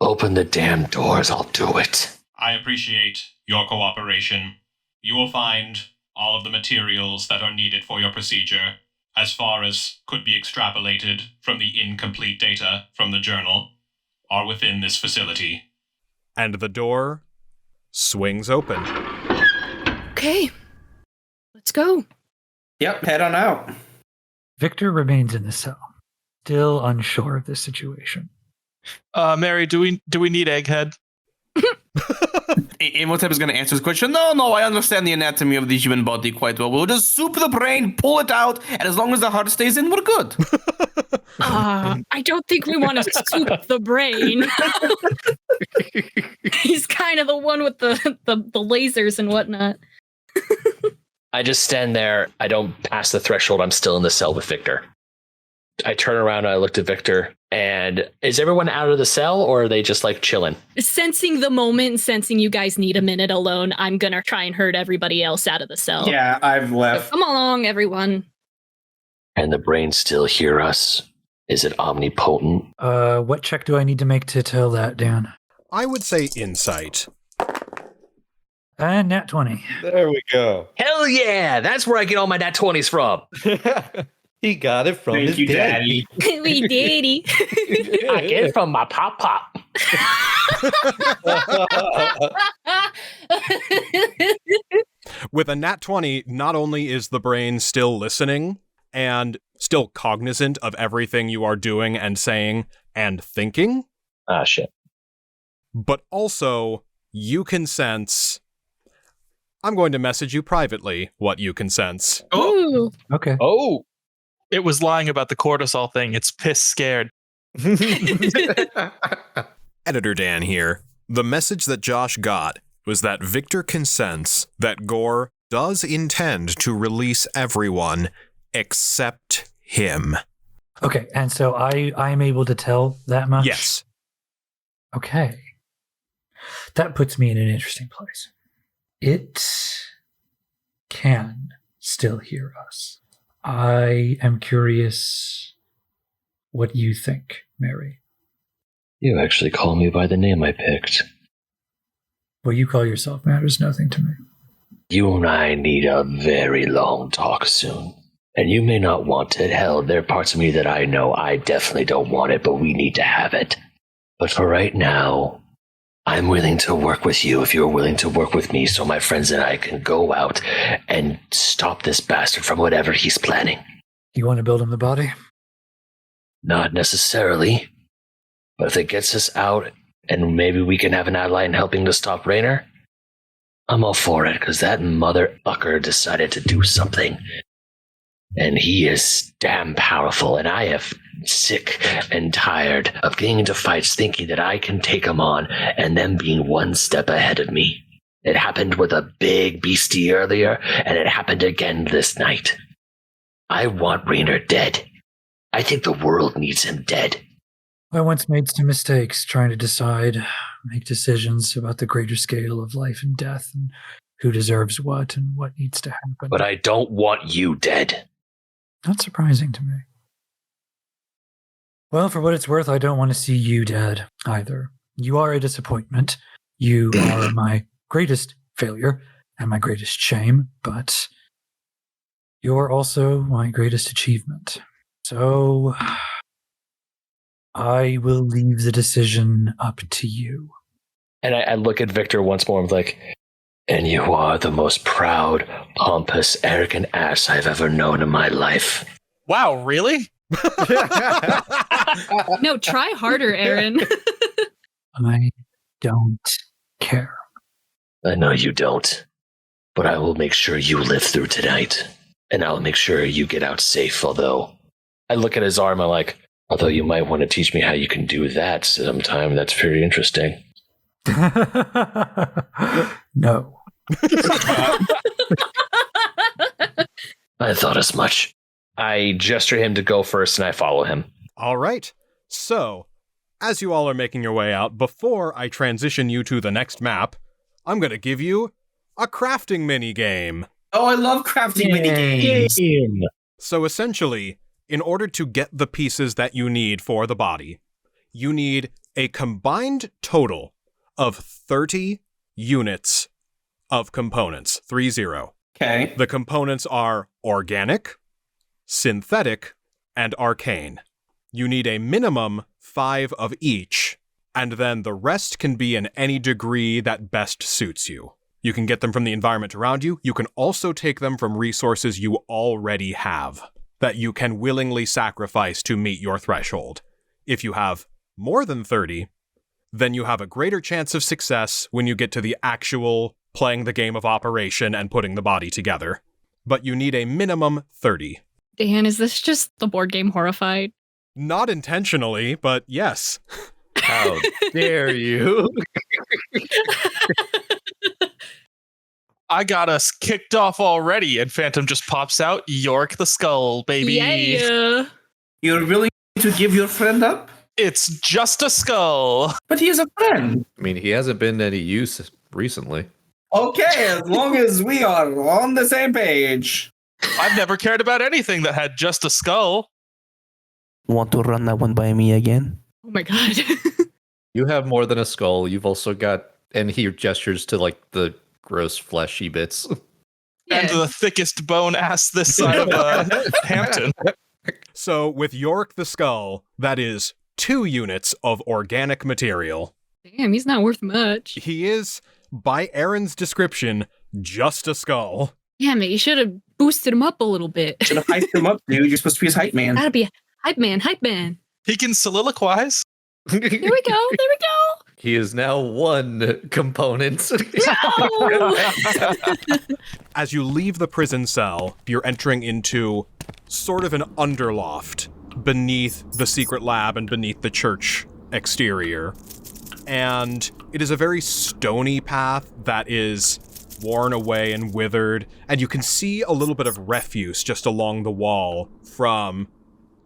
open the damn doors, I'll do it. I appreciate your cooperation. You will find all of the materials that are needed for your procedure, as far as could be extrapolated from the incomplete data from the journal, are within this facility. And the door swings open. Okay, let's go. Yep, head on out. Victor remains in the cell, still unsure of this situation. Mary, do we need Egghead? Imhotep is going to answer this question. No, I understand the anatomy of the human body quite well. We'll just soup the brain, pull it out, and as long as the heart stays in, we're good. I don't think we want to scoop the brain. He's kind of the one with the lasers and whatnot. I just stand there. I don't pass the threshold. I'm still in the cell with Victor. I turn around and I look to Victor. And is everyone out of the cell or are they just like chilling? Sensing the moment, sensing you guys need a minute alone, I'm going to try and herd everybody else out of the cell. Yeah, I've So left. come along, everyone. And the brain still hear us? Is it omnipotent? What check do I need to make to tell that, Dan? I would say insight. And nat 20. There we go. Hell yeah! That's where I get all my nat 20s from. He got it from Thank his you, daddy. We did. I get it from my pop. With a nat 20, not only is the brain still listening and still cognizant of everything you are doing and saying and thinking, Ah, shit. but also you can sense I'm going to message you privately what you can sense. Ooh. Okay. Oh, It was lying about the cortisol thing. It's piss scared. Editor Dan here. The message that Josh got was that Victor consents that Gore does intend to release everyone except him. Okay, and so I am able to tell that much? Yes. Okay. That puts me in an interesting place. It can still hear us. I am curious what you think, Mary. you actually call me by the name I picked. What you call yourself matters nothing to me. You and I need a very long talk soon. And you may not want it. Hell, there are parts of me that I know I definitely don't want it, but we need to have it. But for right now, I'm willing to work with you if you're willing to work with me so my friends and I can go out and stop this bastard from whatever he's planning. You want to build him the body? Not necessarily. But if it gets us out and maybe we can have an ally in helping to stop Raynor, I'm all for it, because that motherfucker decided to do something. And he is damn powerful, and I am sick and tired of getting into fights thinking that I can take him on and them being one step ahead of me. It happened with a big beastie earlier, and it happened again this night. I want Raynor dead. I think the world needs him dead. I once made some mistakes trying to make decisions about the greater scale of life and death and who deserves what and what needs to happen. But I don't want you dead. Not surprising to me. Well, for what it's worth, I don't want to see you dead either. You are a disappointment. You are my greatest failure and my greatest shame, but you're also my greatest achievement. So I will leave the decision up to you. And I look at Victor once more and I'm like, and you are the most proud, pompous, arrogant ass I've ever known in my life. Wow, really? No, try harder, Aaron. I don't care. I know you don't, but I will make sure you live through tonight, and I'll make sure you get out safe, although I look at his arm, I'm like, although you might want to teach me how you can do that sometime, that's pretty interesting. No. I thought as much. I gesture him to go first, and I follow him. All right. So, as you all are making your way out, before I transition you to the next map, I'm going to give you a crafting mini-game. Oh, I love crafting mini-games. So essentially, in order to get the pieces that you need for the body, you need a combined total of 30 units of components, 30. Okay. The components are organic, synthetic, and arcane. You need a minimum 5 of each, and then the rest can be in any degree that best suits you. You can get them from the environment around you. You can also take them from resources you already have that you can willingly sacrifice to meet your threshold. If you have more than 30, then you have a greater chance of success when you get to the actual playing the game of operation and putting the body together. But you need a minimum 30. Dan, is this just the board game Horrified? Not intentionally, but yes. How dare you? I got us kicked off already, and Phantom just pops out. York the Skull, baby. Yeah. You're willing to give your friend up? It's just a skull. But he is a friend. I mean, he hasn't been any use recently. Okay, as long as we are on the same page. I've never cared about anything that had just a skull. Want to run that one by me again? Oh my god. You have more than a skull. You've also got, and he gestures to like the gross fleshy bits. Yeah. And the thickest bone ass this side of Hampton. So with York the Skull, that is 2 units of organic material. Damn, he's not worth much. He is, by Aaron's description, just a skull. Damn it, you should have boosted him up a little bit. Should have hyped him up, dude. You're supposed to be his hype man. Gotta be hype man, hype man. He can soliloquize. There we go. He is now one component. As you leave the prison cell, you're entering into sort of an underloft beneath the secret lab and beneath the church exterior. And it is a very stony path that is worn away and withered, and you can see a little bit of refuse just along the wall from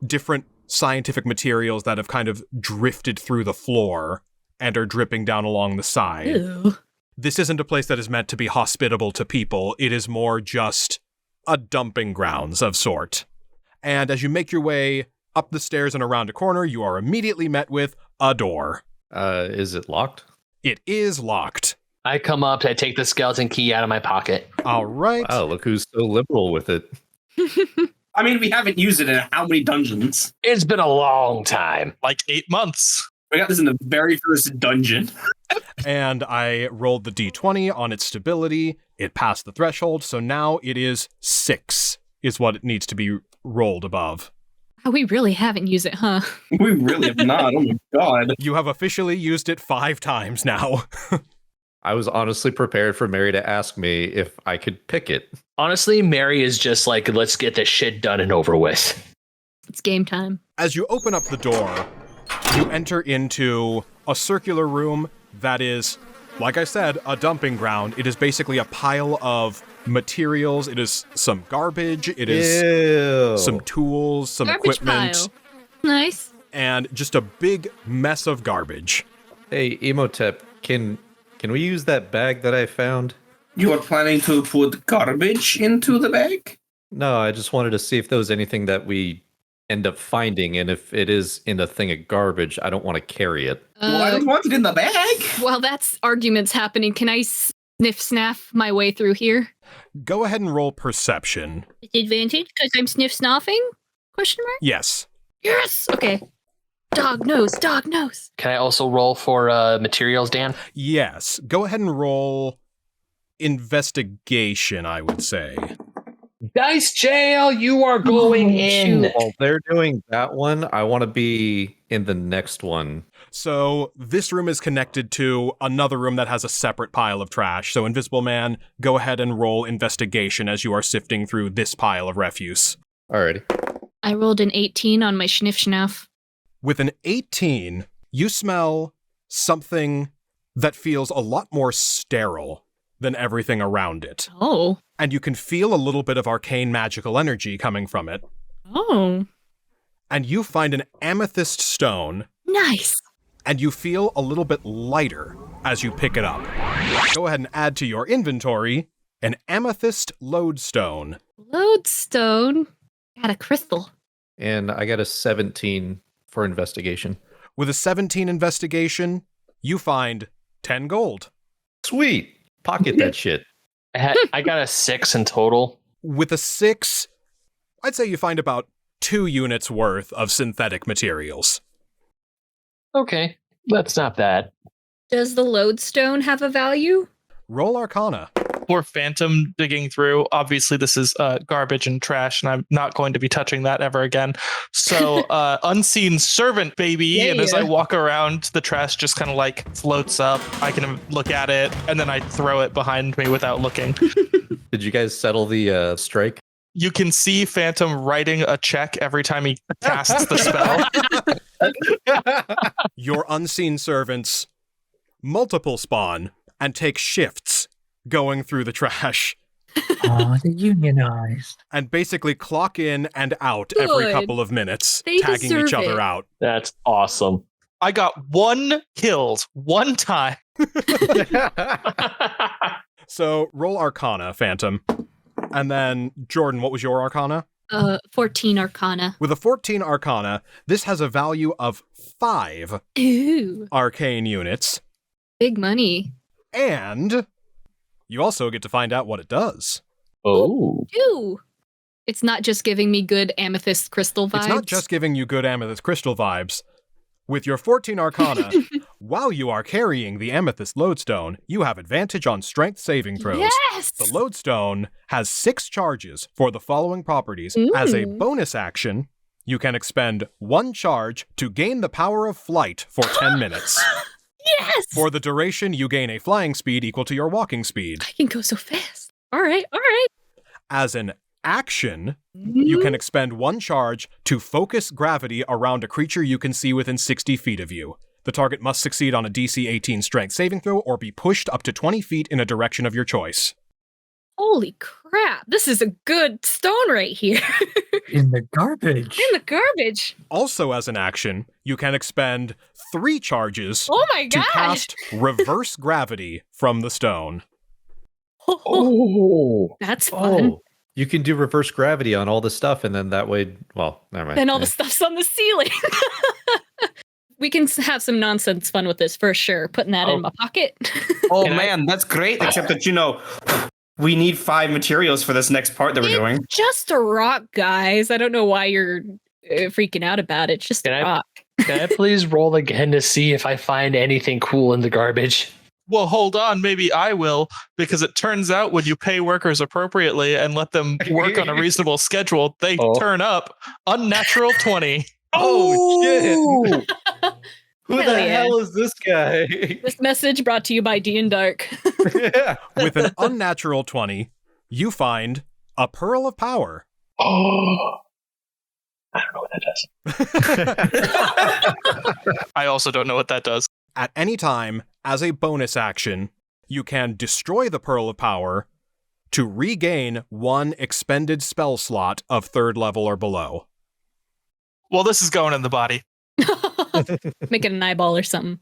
different scientific materials that have kind of drifted through the floor and are dripping down along the side. Ew. This isn't a place that is meant to be hospitable to people. It is more just a dumping grounds of sort. And as you make your way up the stairs and around a corner, you are immediately met with a door. Is it locked? It is locked. I come up, I take the skeleton key out of my pocket. All right. Wow, look who's so liberal with it. I mean, we haven't used it in how many dungeons? It's been a long time. Like 8 months. We got this in the very first dungeon. And I rolled the d20 on its stability. It passed the threshold, so now it is 6 is what it needs to be rolled above. Oh, we really haven't used it, huh? We really have not. Oh my god. You have officially used it 5 times now. I was honestly prepared for Mary to ask me if I could pick it. Honestly, Mary is just like, let's get this shit done and over with. It's game time. As you open up the door, you enter into a circular room that is, like I said, a dumping ground. It is basically a pile of materials. It is some garbage. It is some tools, some Garbage equipment. pile. Nice. And just a big mess of garbage. Hey, Imhotep, can we use that bag that I found? You are planning to put garbage into the bag? No, I just wanted to see if there was anything that we end up finding, and if it is in a thing of garbage, I don't want to carry it. Well, I don't want it in the bag. While that's arguments happening, can I sniff-snaff my way through here? Go ahead and roll perception. Advantage because I'm sniff-snaffing? Question mark? Yes. Yes! Okay. Dog nose. Can I also roll for materials, Dan? Yes. Go ahead and roll investigation, I would say. Dice jail, you are going in. While they're doing that one, I want to be in the next one. So this room is connected to another room that has a separate pile of trash. So Invisible Man, go ahead and roll investigation as you are sifting through this pile of refuse. Alrighty. I rolled an 18 on my sniff-snaff. With an 18, you smell something that feels a lot more sterile than everything around it. Oh. And you can feel a little bit of arcane magical energy coming from it. Oh. And you find an amethyst stone. Nice. And you feel a little bit lighter as you pick it up. Go ahead and add to your inventory an amethyst lodestone. Lodestone? Got a crystal. And I got a 17 for investigation. With a 17 investigation, you find 10 gold. Sweet. Pocket that shit. I got a 6 in total. With a 6, I'd say you find about 2 units worth of synthetic materials. Okay, that's not bad. Does the lodestone have a value? Roll Arcana. For Phantom digging through, obviously this is garbage and trash, and I'm not going to be touching that ever again. So unseen servant, baby. Yeah, and as yeah. I walk around, the trash just kind of like floats up. I can look at it, and then I throw it behind me without looking. Did you guys settle the strike? You can see Phantom writing a check every time he casts the spell. Your unseen servants multiple spawn and take shifts going through the trash. Oh, the unionized. And basically clock in and out Good. every couple of minutes, They tagging deserve each other it. out. That's awesome. I got 1 killed 1 time. So roll Arcana, Phantom. And then, Jordan, what was your Arcana? 14 Arcana. With a 14 Arcana, this has a value of 5 Ooh. arcane units. Big money. And you also get to find out what it does. Oh. Ooh. It's not just giving me good amethyst crystal vibes. It's not just giving you good amethyst crystal vibes. With your 14 Arcana, while you are carrying the amethyst lodestone, you have advantage on strength saving throws. Yes! The lodestone has 6 charges for the following properties. As a bonus action, you can expend 1 charge to gain the power of flight for 10 minutes. Yes! For the duration, you gain a flying speed equal to your walking speed. I can go so fast. All right. As an action, you can expend 1 charge to focus gravity around a creature you can see within 60 feet of you. The target must succeed on a DC 18 strength saving throw or be pushed up to 20 feet in a direction of your choice. Holy crap. This is a good stone right here. In the garbage. In the garbage. Also as an action, you can expend 3 charges Oh my to gosh. cast reverse gravity from the stone. Oh. That's fun. You can do reverse gravity on all the stuff, and then that way, well, never mind. Then all the stuff's on the ceiling. We can have some nonsense fun with this for sure. Putting that in my pocket. Oh man, that's great. Except that, we need 5 materials for this next part that we're doing. Just a rock, guys. I don't know why you're freaking out about it. It's just a rock. Can I please roll again to see if I find anything cool in the garbage? Well, hold on. Maybe I will, because it turns out when you pay workers appropriately and let them work on a reasonable schedule, they turn up. Unnatural 20. Oh, shit. Who Hell the yeah. hell is this guy? This message brought to you by D&Dark. Yeah. With an unnatural 20, you find a Pearl of Power. Oh. I don't know what that does. I also don't know what that does. At any time, as a bonus action, you can destroy the Pearl of Power to regain 1 expended spell slot of 3rd level or below. Well, this is going in the body. Make it an eyeball or something.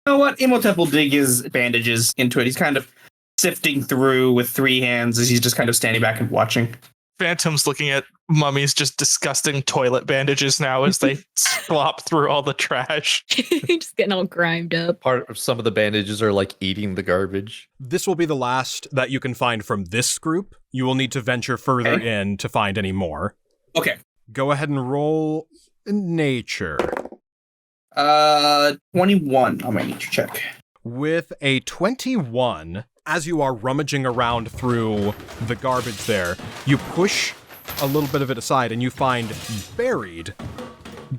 You know what? Imhotep will dig his bandages into it. He's kind of sifting through with 3 hands as he's just kind of standing back and watching. Phantom's looking at Mummy's just disgusting toilet bandages now as they slop through all the trash. Just getting all grimed up. Part of some of the bandages are like eating the garbage. This will be the last that you can find from this group. You will need to venture further in to find any more. Okay. Go ahead and roll nature. 21 on my nature check. With a 21, as you are rummaging around through the garbage there, you push a little bit of it aside and you find buried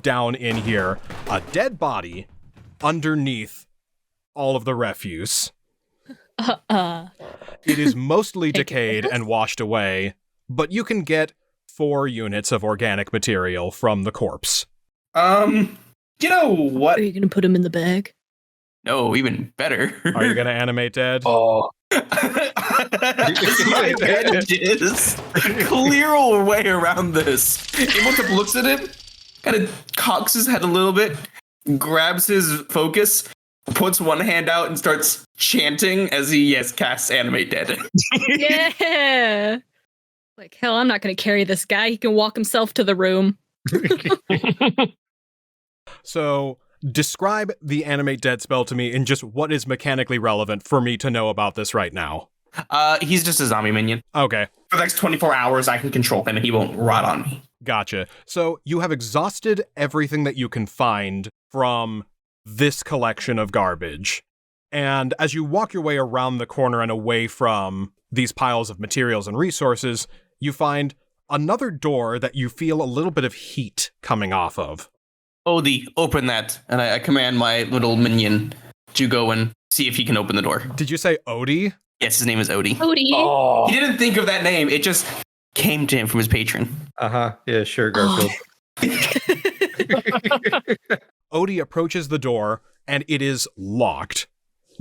down in here a dead body underneath all of the refuse. It is mostly decayed and washed away, but you can get 4 units of organic material from the corpse. You know what? Are you going to put him in the bag? No, even better. Are you going to animate dead? Oh. My bandages clear a way around this. Imhotep looks at him, kind of cocks his head a little bit, grabs his focus, puts one hand out and starts chanting as he casts animate dead. Yeah. Like, hell, I'm not going to carry this guy. He can walk himself to the room. So, describe the animate dead spell to me in just what is mechanically relevant for me to know about this right now. He's just a zombie minion. Okay. For the next 24 hours, I can control him and he won't rot on me. Gotcha. So, you have exhausted everything that you can find from this collection of garbage. And as you walk your way around the corner and away from these piles of materials and resources, you find another door that you feel a little bit of heat coming off of. Odie, open that. And I command my little minion to go and see if he can open the door. Did you say Odie? Yes, his name is Odie. Odie. Oh. He didn't think of that name. It just came to him from his patron. Uh-huh. Yeah, sure, Garfield. Odie approaches the door, and it is locked.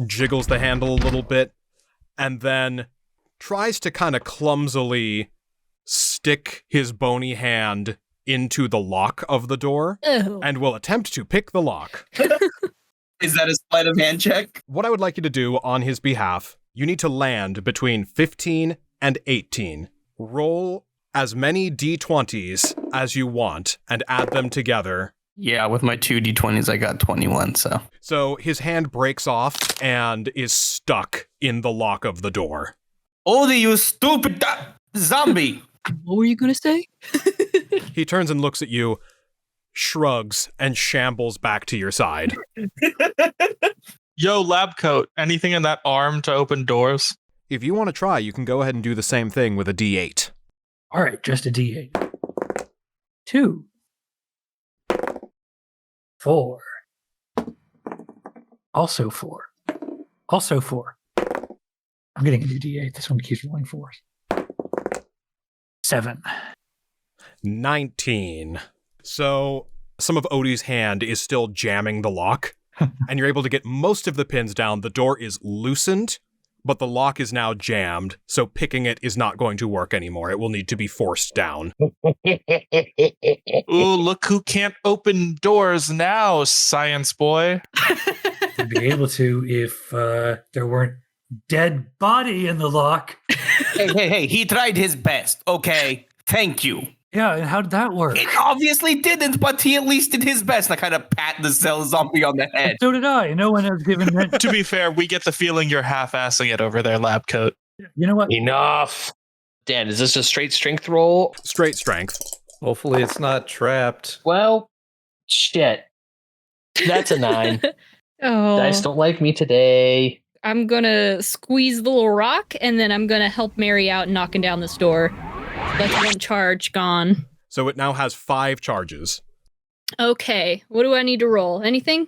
Jiggles the handle a little bit, and then tries to kind of clumsily stick his bony hand into the lock of the door, and will attempt to pick the lock. Is that a sleight of hand check? What I would like you to do on his behalf, you need to land between 15 and 18. Roll as many d20s as you want, and add them together. Yeah, with my 2 d20s, I got 21, so. So his hand breaks off and is stuck in the lock of the door. Odie, you stupid zombie! What were you going to say? He turns and looks at you, shrugs, and shambles back to your side. Yo, lab coat, anything in that arm to open doors? If you want to try, you can go ahead and do the same thing with a D8. All right, just a D8. 2. 4. Also 4. Also 4. I'm getting a new D8. This one keeps rolling 4. 7. 19. So some of Odie's hand is still jamming the lock, and you're able to get most of the pins down. The door is loosened, but the lock is now jammed, so picking it is not going to work anymore. It will need to be forced down. Ooh, look who can't open doors now, science boy. I'd be able to if there weren't dead body in the lock. Hey, he tried his best, okay? Thank you. Yeah, and how did that work? It obviously didn't, but he at least did his best. I kind of pat the cell zombie on the head. So did I. No one has given that. To be fair, we get the feeling you're half-assing it over there, lab coat. You know what? Enough. Dan, is this a straight strength roll? Straight strength. Hopefully it's not trapped. Well, shit. That's a 9. Oh. Dice don't like me today. I'm gonna squeeze the little rock, and then I'm gonna help Mary out knocking down this door. That's one charge gone. So it now has 5 charges. Okay, what do I need to roll? Anything?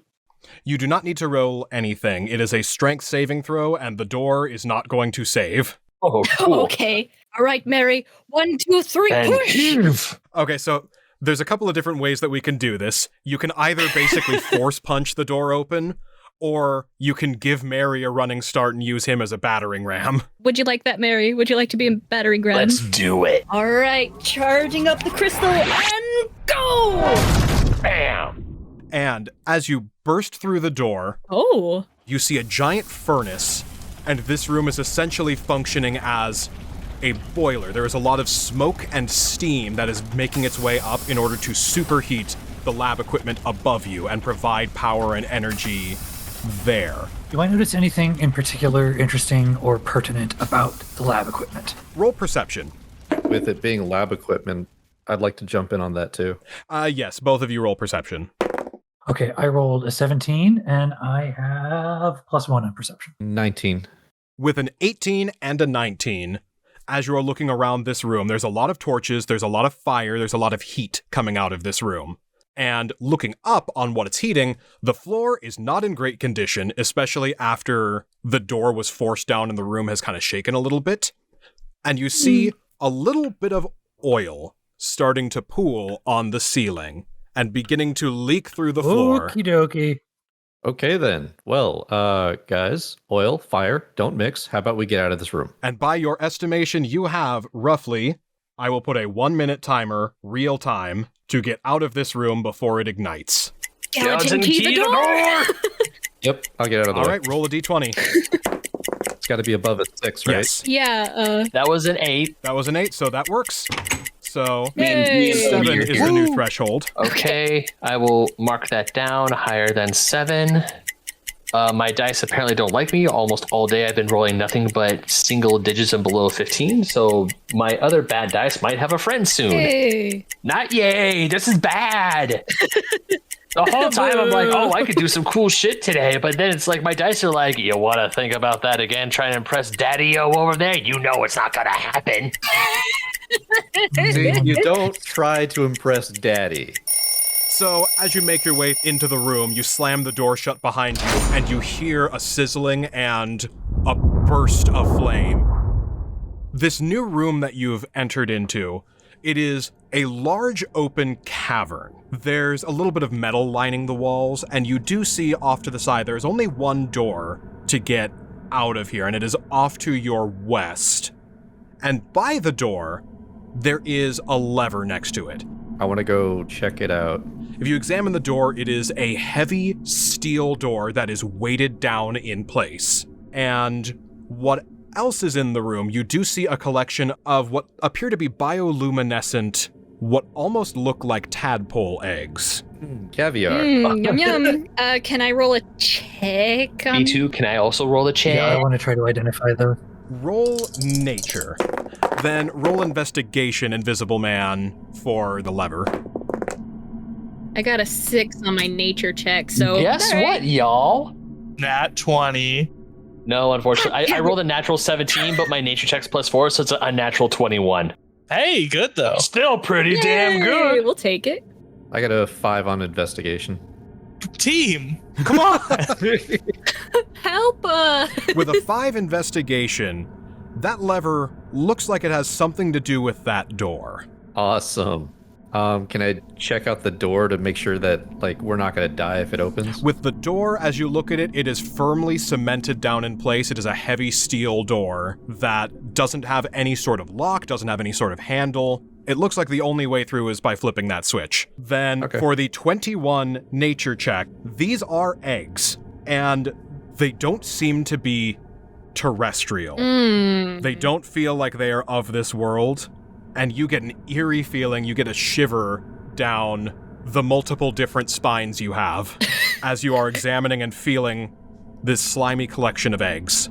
You do not need to roll anything. It is a strength saving throw, and the door is not going to save. Oh, cool. Okay. All right, Mary. 1, 2, 3, And push! heave. Okay, so there's a couple of different ways that we can do this. You can either basically force punch the door open, or you can give Mary a running start and use him as a battering ram. Would you like that, Mary? Would you like to be a battering ram? Let's do it. All right, charging up the crystal and go! Bam. And as you burst through the door, you see a giant furnace, and this room is essentially functioning as a boiler. There is a lot of smoke and steam that is making its way up in order to superheat the lab equipment above you and provide power and energy there. Do I notice anything in particular interesting or pertinent about the lab equipment? Roll perception. With it being lab equipment, I'd like to jump in on that too. Yes, both of you roll perception. Okay, I rolled a 17, and I have +1 on perception. 19. With an 18 and a 19, as you are looking around this room, there's a lot of torches, there's a lot of fire, there's a lot of heat coming out of this room. And looking up on what it's heating, the floor is not in great condition, especially after the door was forced down and the room has kind of shaken a little bit. And you see a little bit of oil starting to pool on the ceiling and beginning to leak through the floor. Okie dokie. Okay then. Well, guys, oil, fire, don't mix. How about we get out of this room? And by your estimation, you have roughly, I will put a 1-minute timer, real time, to get out of this room before it ignites. Skeleton key the door! Yep, I'll get out of the way. All right, roll a d20. It's got to be above a 6, right? Yes. Yeah, That was an 8. That was an 8, so that works. So, Yay. 7 is the new threshold. Okay, I will mark that down higher than 7. My dice apparently don't like me. Almost all day I've been rolling nothing but single digits and below 15, so my other bad dice might have a friend soon. Hey. Not yay, this is bad. The whole time I'm like, oh, I could do some cool shit today, but then it's like my dice are like, you want to think about that again, trying to impress Daddy-O over there? You know it's not going to happen. See, you don't try to impress Daddy. So, as you make your way into the room, you slam the door shut behind you, and you hear a sizzling and a burst of flame. This new room that you've entered into, it is a large open cavern. There's a little bit of metal lining the walls, and you do see off to the side there's only one door to get out of here, and it is off to your west. And by the door, there is a lever next to it. I want to go check it out. If you examine the door, it is a heavy steel door that is weighted down in place. And what else is in the room? You do see a collection of what appear to be bioluminescent, what almost look like tadpole eggs. Caviar. Yum yum. Can I roll a check? Me too. Can I also roll a check? Yeah, I want to try to identify those. Roll nature. Then roll investigation, Invisible Man, for the lever. I got a 6 on my nature check, so... Guess all right. what, y'all? Nat 20. No, unfortunately. I rolled a natural 17, but my nature check's +4, so it's a natural 21. Hey, good though. Still pretty damn Yay, good. We'll take it. I got a 5 on investigation. Team, come on. Help us! With a 5 investigation, that lever looks like it has something to do with that door. Awesome. Can I check out the door to make sure that, like, we're not going to die if it opens? With the door, as you look at it, it is firmly cemented down in place. It is a heavy steel door that doesn't have any sort of lock, doesn't have any sort of handle. It looks like the only way through is by flipping that switch. Then, for the 21 nature check, these are eggs, and they don't seem to be terrestrial. They don't feel like they are of this world, and you get an eerie feeling, you get a shiver down the multiple different spines you have as you are examining and feeling this slimy collection of eggs.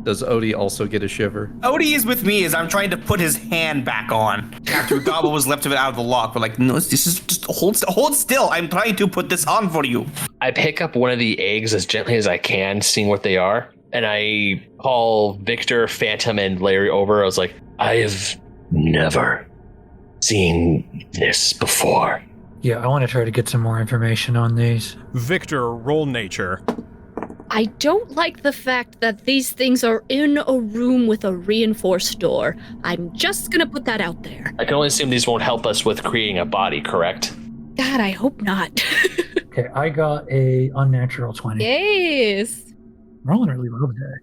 Does Odie also get a shiver? Odie is with me as I'm trying to put his hand back on after Gobble was left of it out of the lock. We're like, no, this is just hold still. I'm trying to put this on for you. I pick up one of the eggs as gently as I can, seeing what they are, and I call Victor, Phantom, and Larry over. I was like, I have never seen this before. Yeah, I want to try to get some more information on these. Victor, roll nature. I don't like the fact that these things are in a room with a reinforced door. I'm just gonna put that out there. I can only assume these won't help us with creating a body, correct? God, I hope not. Okay, I got a unnatural 20. Yes. Rolling really low today.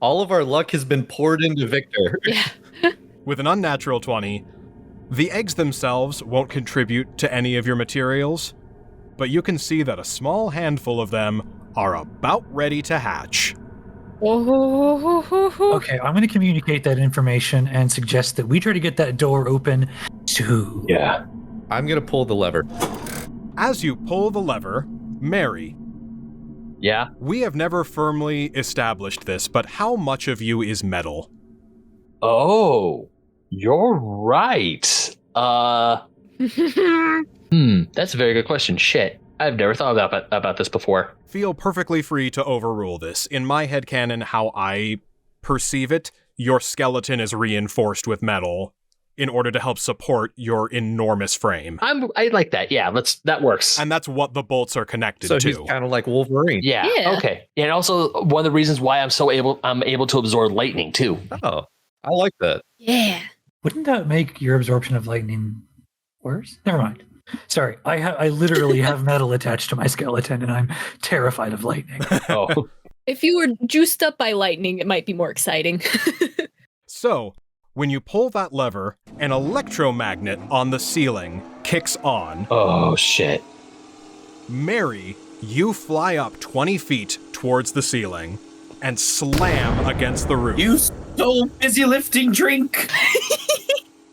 All of our luck has been poured into Victor. Yeah. With an unnatural 20, the eggs themselves won't contribute to any of your materials, but you can see that a small handful of them are about ready to hatch. Okay, I'm going to communicate that information and suggest that we try to get that door open soon. Yeah. I'm going to pull the lever. As you pull the lever, Mary, Yeah? we have never firmly established this, but how much of you is metal? Oh, you're right. That's a very good question. Shit. I've never thought about this before. Feel perfectly free to overrule this. In my headcanon, how I perceive it, your skeleton is reinforced with metal in order to help support your enormous frame. I like that. Yeah, that works. And that's what the bolts are connected So to. he's kind of like Wolverine. Yeah. Okay. And also one of the reasons why I'm able to absorb lightning too. Oh, I like that. Yeah. Wouldn't that make your absorption of lightning worse? Never mind. Sorry, I literally have metal attached to my skeleton, and I'm terrified of lightning. Oh. If you were juiced up by lightning, it might be more exciting. So, when you pull that lever, an electromagnet on the ceiling kicks on. Oh, shit. Mary, you fly up 20 feet towards the ceiling and slam against the roof. You so busy lifting drink.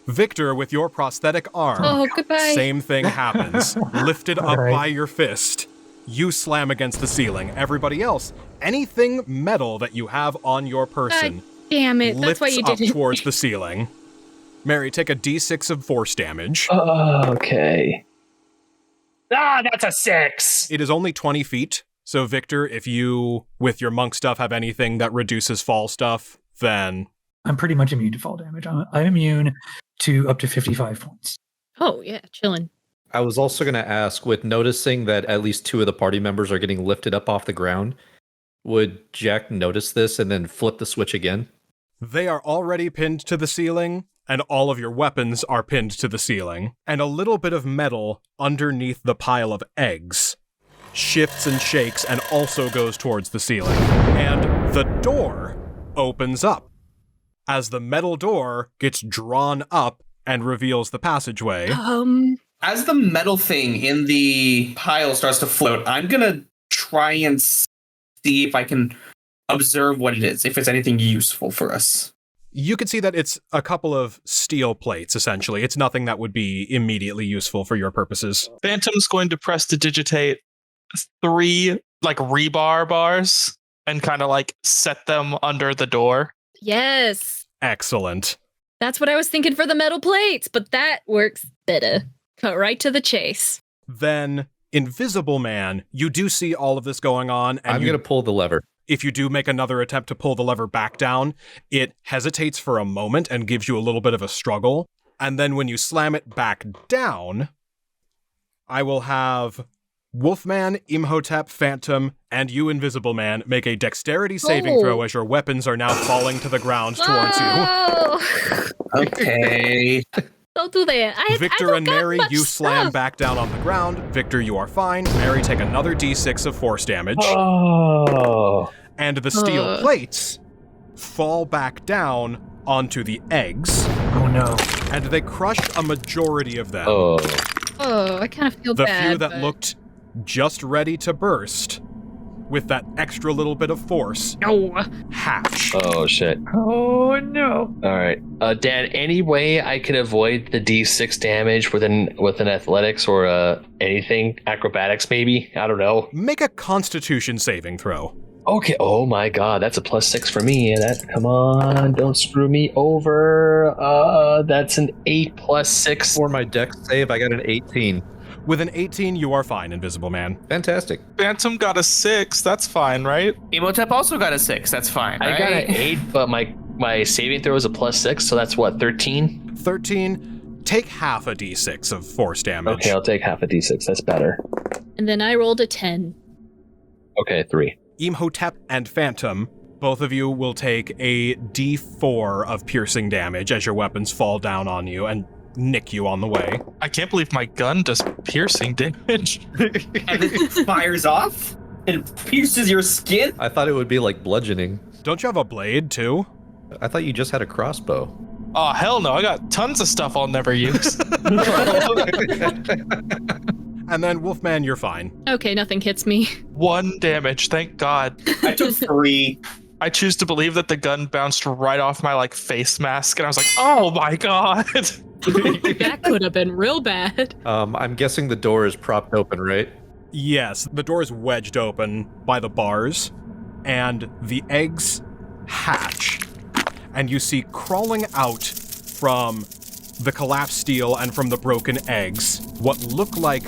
Victor, with your prosthetic arm, Oh, goodbye. same thing happens. Lifted up Alright. by your fist, you slam against the ceiling. Everybody else, anything metal that you have on your person Damn it, that's lifts why you up did it. towards the ceiling. Mary, take a d6 of force damage. Okay. That's a 6. It is only 20 feet, so Victor, if you, with your monk stuff, have anything that reduces fall stuff, then... I'm pretty much immune to fall damage. I'm immune to up to 55 points. Oh, yeah, chilling. I was also going to ask, with noticing that at least 2 of the party members are getting lifted up off the ground, would Jack notice this and then flip the switch again? They are already pinned to the ceiling, and all of your weapons are pinned to the ceiling, and a little bit of metal underneath the pile of eggs shifts and shakes and also goes towards the ceiling. And the door opens up. As the metal door gets drawn up and reveals the passageway. As the metal thing in the pile starts to float, I'm gonna try and see if I can observe what it is, if it's anything useful for us. You can see that it's a couple of steel plates, essentially. It's nothing that would be immediately useful for your purposes. Phantom's going to prestidigitate 3 like rebar bars and kind of like set them under the door. Yes. Excellent. That's what I was thinking for the metal plates, but that works better. Cut right to the chase. Then, Invisible Man, you do see all of this going on. And I'm going to pull the lever. If you do make another attempt to pull the lever back down, it hesitates for a moment and gives you a little bit of a struggle. And then when you slam it back down, I will have Wolfman, Imhotep, Phantom, and you, Invisible Man, make a dexterity saving throw as your weapons are now falling to the ground towards you. Okay. Don't do that. Victor and Mary, you slam back down on the ground. Victor, you are fine. Mary, take another d6 of force damage. Oh. And the steel plates fall back down onto the eggs. Oh no. And they crush a majority of them. Oh, I kind of feel The bad. few that looked just ready to burst, with that extra little bit of force, hatch. Oh, shit. Oh no. All right. Dan, any way I can avoid the D6 damage with an athletics or anything? Acrobatics, maybe? I don't know. Make a constitution saving throw. Okay. Oh my god, that's a +6 for me. Come on, don't screw me over. That's an 8 + 6. For my dex save, I got an 18. With an 18, you are fine, Invisible Man. Fantastic. Phantom got a 6. That's fine, right? Imhotep also got a 6. That's fine, right? I got an 8, but my saving throw is a +6, so that's what, 13? 13. Take half a d6 of force damage. Okay, I'll take half a d6. That's better. And then I rolled a 10. Okay, 3. Imhotep and Phantom, both of you will take a d4 of piercing damage as your weapons fall down on you and nick you on the way. I can't believe my gun does piercing damage. And it fires off and pierces your skin? I thought it would be like bludgeoning. Don't you have a blade, too? I thought you just had a crossbow. Oh, hell no. I got tons of stuff I'll never use. And then, Wolfman, you're fine. Okay, nothing hits me. 1 damage, thank God. I took 3. I choose to believe that the gun bounced right off my face mask, and I was like, oh my God. That could have been real bad. I'm guessing the door is propped open, right? Yes, the door is wedged open by the bars, and the eggs hatch. And you see crawling out from the collapsed steel and from the broken eggs what look like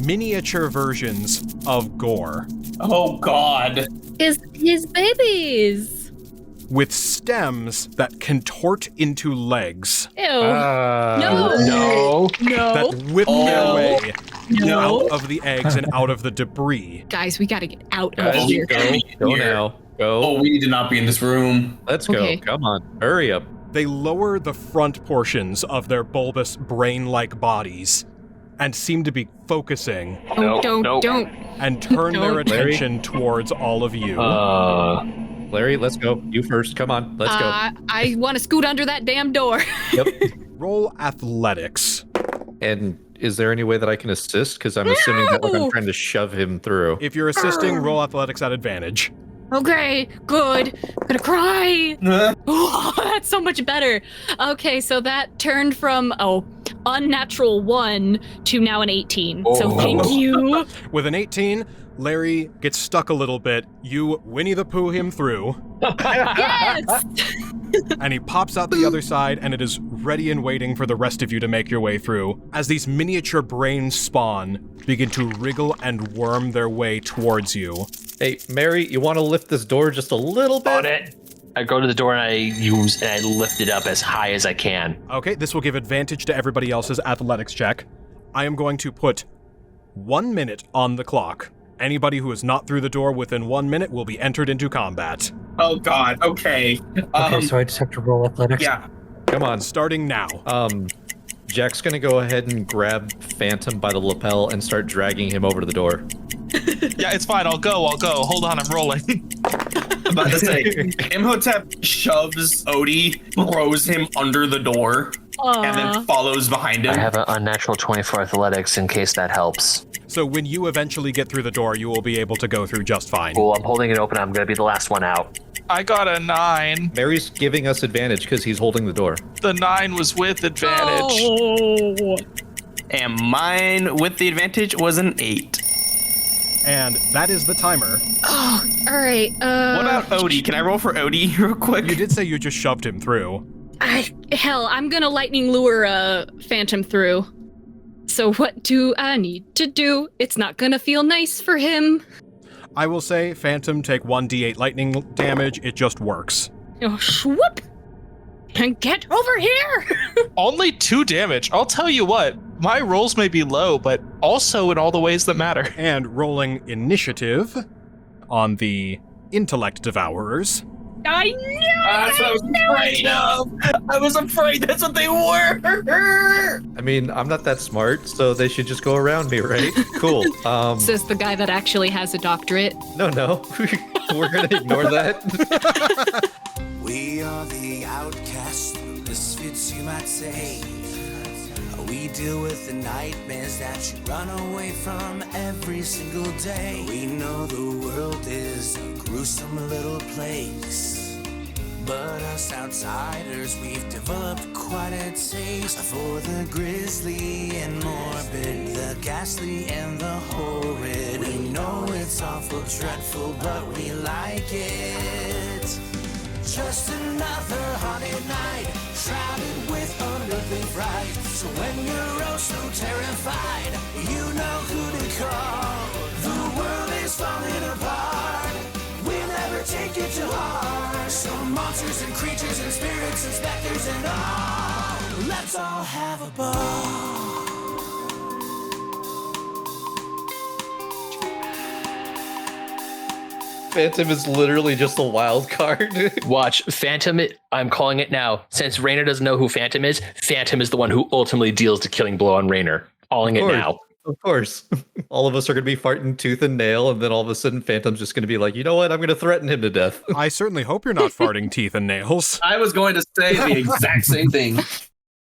miniature versions of Gore. Oh, God. His babies. With stems that contort into legs. Ew. No. That whip their way No. out of the eggs and out of the debris. Guys, we gotta get out of Guys, here. Go now. Go. Oh, we need to not be in this room. Let's go. Okay. Come on. Hurry up. They lower the front portions of their bulbous brain-like bodies and seem to be focusing Don't. and turn their Don't. attention towards all of you. Larry, let's go. You first. Come on. Let's go. I want to scoot under that damn door. Yep. Roll athletics. And is there any way that I can assist? Because I'm assuming that like, I'm trying to shove him through. If you're assisting, roll athletics at advantage. Okay, good. I'm gonna cry. Oh, that's so much better. Okay, so that turned from unnatural 1 to now an 18. So thank you. With an 18, Larry gets stuck a little bit. You Winnie the Pooh him through. Yes. And he pops out the other side, and it is ready and waiting for the rest of you to make your way through, as these miniature brains spawn begin to wriggle and worm their way towards you. Hey, Mary, you want to lift this door just a little bit? On it. I go to the door and I lift it up as high as I can. Okay, this will give advantage to everybody else's athletics check. I am going to put 1 minute on the clock. Anybody who is not through the door within 1 minute will be entered into combat. Oh, God. Okay. Okay, so I just have to roll athletics. Yeah. Come on. Starting now. Jack's going to go ahead and grab Phantom by the lapel and start dragging him over to the door. Yeah, it's fine. I'll go. Hold on, I'm rolling. I'm about to say, Imhotep shoves Odie, throws him under the door, and then follows behind him. I have an unnatural 24 athletics in case that helps. So when you eventually get through the door, you will be able to go through just fine. Cool, I'm holding it open. I'm going to be the last one out. I got a 9. Mary's giving us advantage because he's holding the door. The 9 was with advantage. Oh. And mine with the advantage was an 8. And that is the timer. Oh, all right. What about Odie? Can I roll for Odie real quick? You did say you just shoved him through. I'm gonna lightning lure Phantom through. So what do I need to do? It's not gonna feel nice for him. I will say, Phantom, take 1d8 lightning damage. It just works. Oh, swoop! And get over here! Only 2 damage. I'll tell you what, my rolls may be low, but also in all the ways that matter. And rolling initiative on the intellect devourers. I knew That's what I was afraid of. I was afraid that's what they were. I mean, I'm not that smart, so they should just go around me, right? Cool. Says the guy that actually has a doctorate. No. We're gonna ignore that. We are the outcasts, the misfits you might say. We deal with the nightmares that you run away from every single day. We know the world is a gruesome little place, but us outsiders, we've developed quite a taste for the grisly and morbid, the ghastly and the horrid. We know it's awful, dreadful, but we like it. Just another haunted night, shrouded with unearthly fright. So when you're oh so terrified, you know who to call. The world is falling apart, we never take it to heart. Some monsters and creatures and spirits and specters and all, let's all have a ball. Phantom is literally just a wild card. Watch, Phantom, I'm calling it now. Since Raynor doesn't know who Phantom is the one who ultimately deals the killing blow on Raynor. Calling it now. Of course. All of us are going to be farting tooth and nail, and then all of a sudden Phantom's just going to be like, you know what? I'm going to threaten him to death. I certainly hope you're not farting teeth and nails. I was going to say the exact same thing.